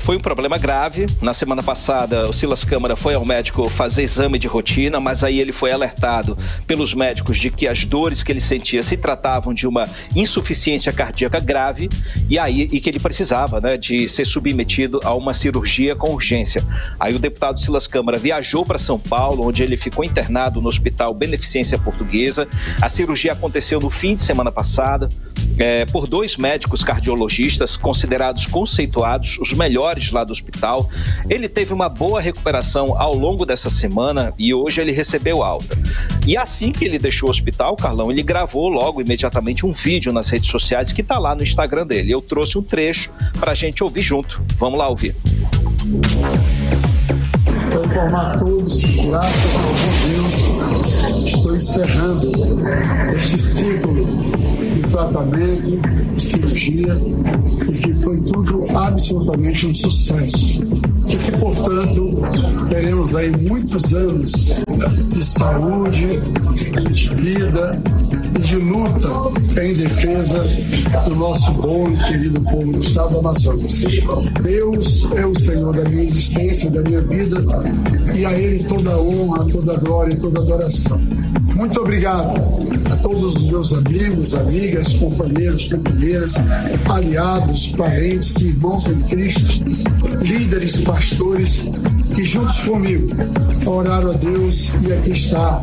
foi um problema grave. Na semana passada, o Silas Câmara foi ao médico fazer exame de rotina, mas aí ele foi alertado pelos médicos de que as dores que ele sentia se tratavam de uma insuficiência cardíaca grave e que ele precisava, né, de ser submetido a uma cirurgia com urgência. Aí o deputado Silas Câmara viajou para São Paulo, onde ele ficou internado no Hospital Beneficência Portuguesa. A cirurgia aconteceu no fim de semana passada, por 2 médicos cardiologistas considerados conceituados, os melhores lá do hospital. Ele teve uma boa recuperação ao longo dessa semana e hoje ele recebeu alta. E assim que ele deixou o hospital, Carlão, ele gravou logo, imediatamente, um vídeo nas redes sociais que está lá no Instagram dele. Eu trouxe um trecho para a gente ouvir junto. Vamos lá ouvir. Para informar a todos que, graças a Deus, estou encerrando este ciclo de tratamento, de cirurgia, e que foi tudo absolutamente um sucesso. E que, portanto, teremos aí muitos anos de saúde, de vida e de luta em defesa do nosso bom e querido povo do Estado do Amazonas. Deus é o Senhor da minha existência, da minha vida, e a Ele toda a honra, toda a glória e toda a adoração. Muito obrigado a todos os meus amigos, amigas, companheiros, companheiras, aliados, parentes, irmãos em Cristo, líderes, pastores, que juntos comigo oraram a Deus, e aqui está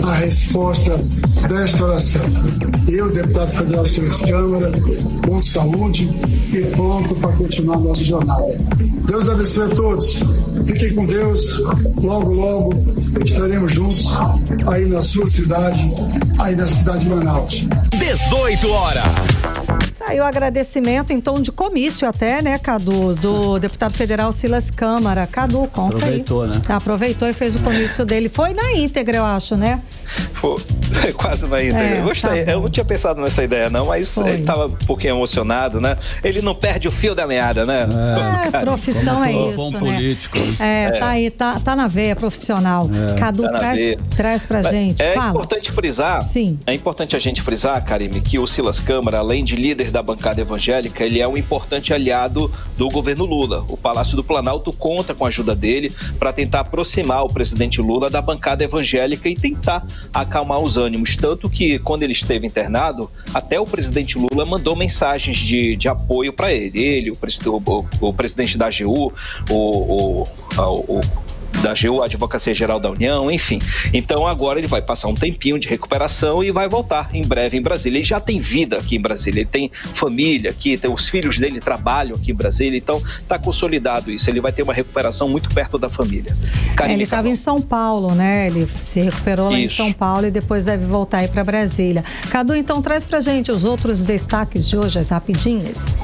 a resposta desta oração. Eu, deputado federal Silas Câmara, com saúde e pronto para continuar nossa jornada. Deus abençoe a todos. Fiquem com Deus. Logo, logo estaremos juntos aí na sua cidade, aí na cidade de Manaus. 18 horas. Aí aí o agradecimento em tom de comício até, né, Cadu, do deputado federal Silas Câmara. Cadu, conta Aproveitou, aí. né? Aproveitou e fez o comício dele. Foi na íntegra, eu acho, né? Pô, quase na íntegra. Gostei. Eu não tinha pensado nessa ideia, não, mas ele tava um pouquinho emocionado, né? Ele não perde o fio da meada, né? Profissão é isso, bom né? político. Tá aí, tá na veia profissional. Cadu, traz pra gente. Fala. Importante frisar. Sim. É importante a gente frisar, Karime, que o Silas Câmara, além de líder da bancada evangélica, ele é um importante aliado do governo Lula. O Palácio do Planalto conta com a ajuda dele para tentar aproximar o presidente Lula da bancada evangélica e tentar acalmar os ânimos. Tanto que, quando ele esteve internado, até o presidente Lula mandou mensagens de apoio para ele. Ele, o presidente da AGU, da AGU, a Advocacia Geral da União, enfim. Então agora ele vai passar um tempinho de recuperação e vai voltar em breve em Brasília. Ele já tem vida aqui em Brasília, ele tem família aqui, os filhos dele trabalham aqui em Brasília, então está consolidado isso. Ele vai ter uma recuperação muito perto da família. Ele estava em São Paulo, né? Ele se recuperou lá em São Paulo e depois deve voltar aí para Brasília. Cadu, então traz pra gente os outros destaques de hoje, as rapidinhas.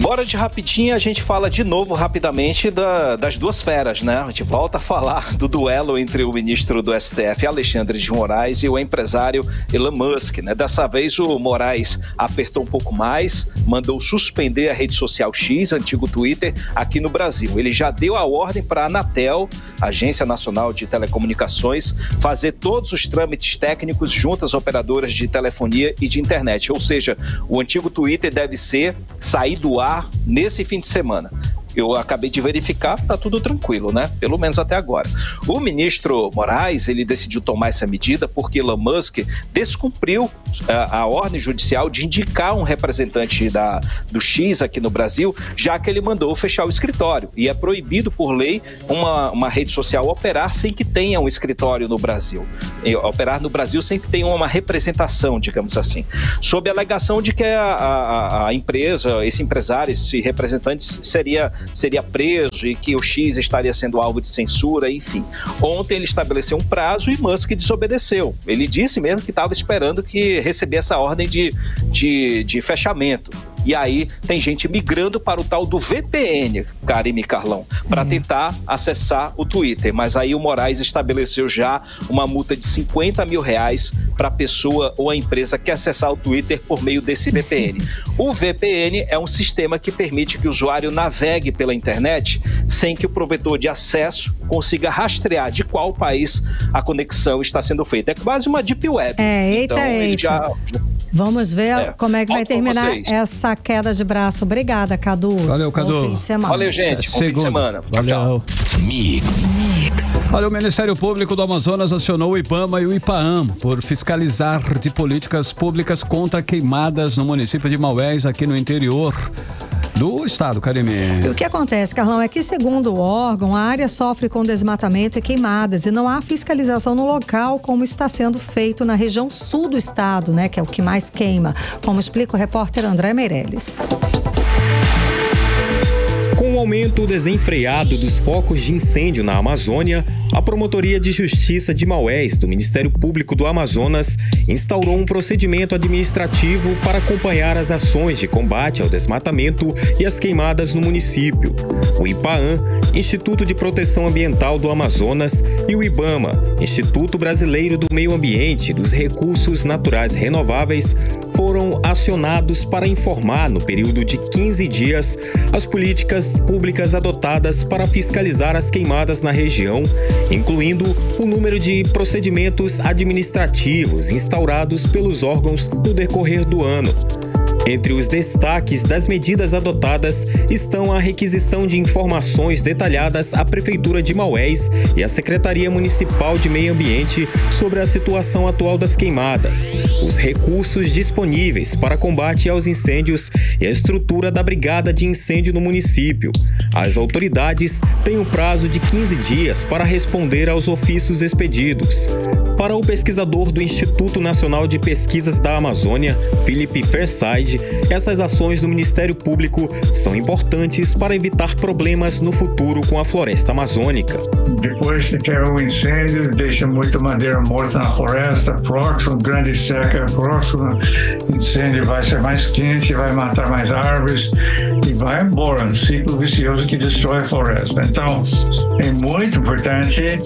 Bora de rapidinho, a gente fala de novo rapidamente das duas feras, né? A gente volta a falar do duelo entre o ministro do STF, Alexandre de Moraes, e o empresário Elon Musk, né? Dessa vez o Moraes apertou um pouco mais, mandou suspender a rede social X, antigo Twitter, aqui no Brasil. Ele já deu a ordem para a Anatel, Agência Nacional de Telecomunicações, fazer todos os trâmites técnicos junto às operadoras de telefonia e de internet. Ou seja, o antigo Twitter deve sair do ar nesse fim de semana. Eu acabei de verificar, tá tudo tranquilo, né? Pelo menos até agora. O ministro Moraes, ele decidiu tomar essa medida porque Elon Musk descumpriu a ordem judicial de indicar um representante do X aqui no Brasil, já que ele mandou fechar o escritório. E é proibido por lei uma rede social operar sem que tenha um escritório no Brasil. Operar no Brasil sem que tenha uma representação, digamos assim. Sob a alegação de que a empresa, esse empresário, esse representante seria preso e que o X estaria sendo alvo de censura, enfim. Ontem ele estabeleceu um prazo e Musk desobedeceu. Ele disse mesmo que estava esperando que receber essa ordem de fechamento. E aí tem gente migrando para o tal do VPN, Karime e Carlão, para tentar acessar o Twitter. Mas aí o Moraes estabeleceu já uma multa de R$50 mil para a pessoa ou a empresa que acessar o Twitter por meio desse VPN. O VPN é um sistema que permite que o usuário navegue pela internet sem que o provedor de acesso consiga rastrear de qual país a conexão está sendo feita. É quase uma deep web. Eita. Vamos ver como é que vai terminar essa queda de braço. Obrigada, Cadu. Valeu, Cadu. Bom fim de semana. Valeu, gente. Bom fim de semana. Valeu. Mix. Olha, o Ministério Público do Amazonas acionou o IBAMA e o IPAAM por fiscalizar de políticas públicas contra queimadas no município de Maués, aqui no interior do estado, Karime. E o que acontece, Carlão, é que segundo o órgão, a área sofre com desmatamento e queimadas e não há fiscalização no local como está sendo feito na região sul do estado, né, que é o que mais queima, como explica o repórter André Meirelles. Com o aumento desenfreado dos focos de incêndio na Amazônia, a Promotoria de Justiça de Maués, do Ministério Público do Amazonas, instaurou um procedimento administrativo para acompanhar as ações de combate ao desmatamento e às queimadas no município. O IPAAM, Instituto de Proteção Ambiental do Amazonas, e o IBAMA, Instituto Brasileiro do Meio Ambiente e dos Recursos Naturais Renováveis, foram acionados para informar, no período de 15 dias, as políticas públicas adotadas para fiscalizar as queimadas na região, incluindo o número de procedimentos administrativos instaurados pelos órgãos no decorrer do ano. Entre os destaques das medidas adotadas estão a requisição de informações detalhadas à Prefeitura de Maués e à Secretaria Municipal de Meio Ambiente sobre a situação atual das queimadas, os recursos disponíveis para combate aos incêndios e a estrutura da Brigada de Incêndio no município. As autoridades têm um prazo de 15 dias para responder aos ofícios expedidos. Para o pesquisador do Instituto Nacional de Pesquisas da Amazônia, Philip Ferside, essas ações do Ministério Público são importantes para evitar problemas no futuro com a floresta amazônica. Depois de ter um incêndio, deixa muita madeira morta na floresta, próximo, grande seca, próximo incêndio vai ser mais quente, vai matar mais árvores e vai embora, um ciclo vicioso que destrói a floresta. Então, é muito importante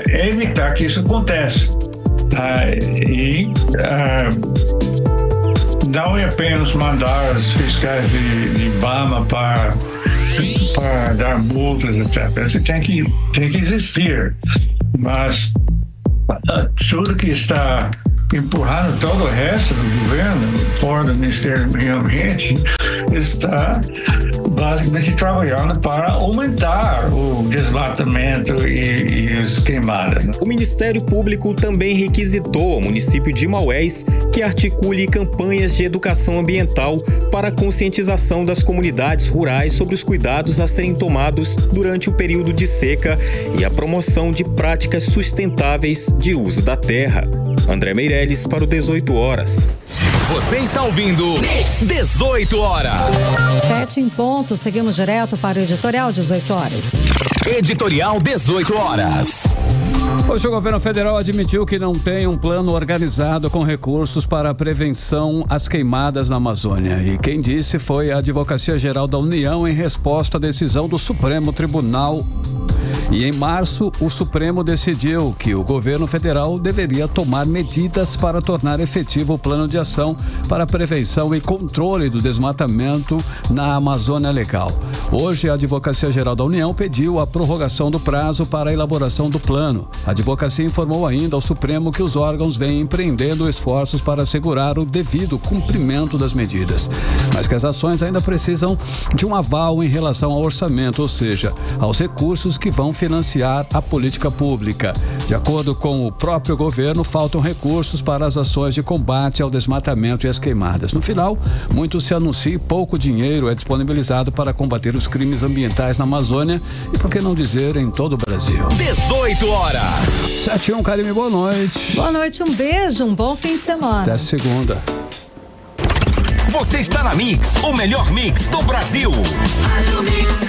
evitar que isso aconteça. Não é apenas mandar os fiscais de IBAMA para dar multas, etc. Isso tem que existir, mas tudo que está empurrando todo o resto do governo, fora do Ministério do Meio Ambiente, está basicamente trabalhando para aumentar o desmatamento e as queimadas. O Ministério Público também requisitou ao município de Maués que articule campanhas de educação ambiental para a conscientização das comunidades rurais sobre os cuidados a serem tomados durante o período de seca e a promoção de práticas sustentáveis de uso da terra. André Meirelles para o 18 horas. Você está ouvindo 18 horas. 7 em ponto, seguimos direto para o editorial 18 horas. Editorial 18 hoje o governo federal admitiu que não tem um plano organizado com recursos para a prevenção às queimadas na Amazônia. E quem disse foi a Advocacia Geral da União em resposta à decisão do Supremo Tribunal. E em março, o Supremo decidiu que o governo federal deveria tomar medidas para tornar efetivo o plano de ação para prevenção e controle do desmatamento na Amazônia Legal. Hoje, a Advocacia Geral da União pediu a prorrogação do prazo para a elaboração do plano. A advocacia informou ainda ao Supremo que os órgãos vêm empreendendo esforços para assegurar o devido cumprimento das medidas, mas que as ações ainda precisam de um aval em relação ao orçamento, ou seja, aos recursos que vão financiar a política pública. De acordo com o próprio governo, faltam recursos para as ações de combate ao desmatamento e às queimadas. No final, muito se anuncia e pouco dinheiro é disponibilizado para combater os crimes ambientais na Amazônia e, por que não dizer, em todo o Brasil. 18 horas. 7-1, Karime, boa noite. Boa noite, um beijo, um bom fim de semana. Até segunda. Você está na Mix, o melhor mix do Brasil. Rádio Mix.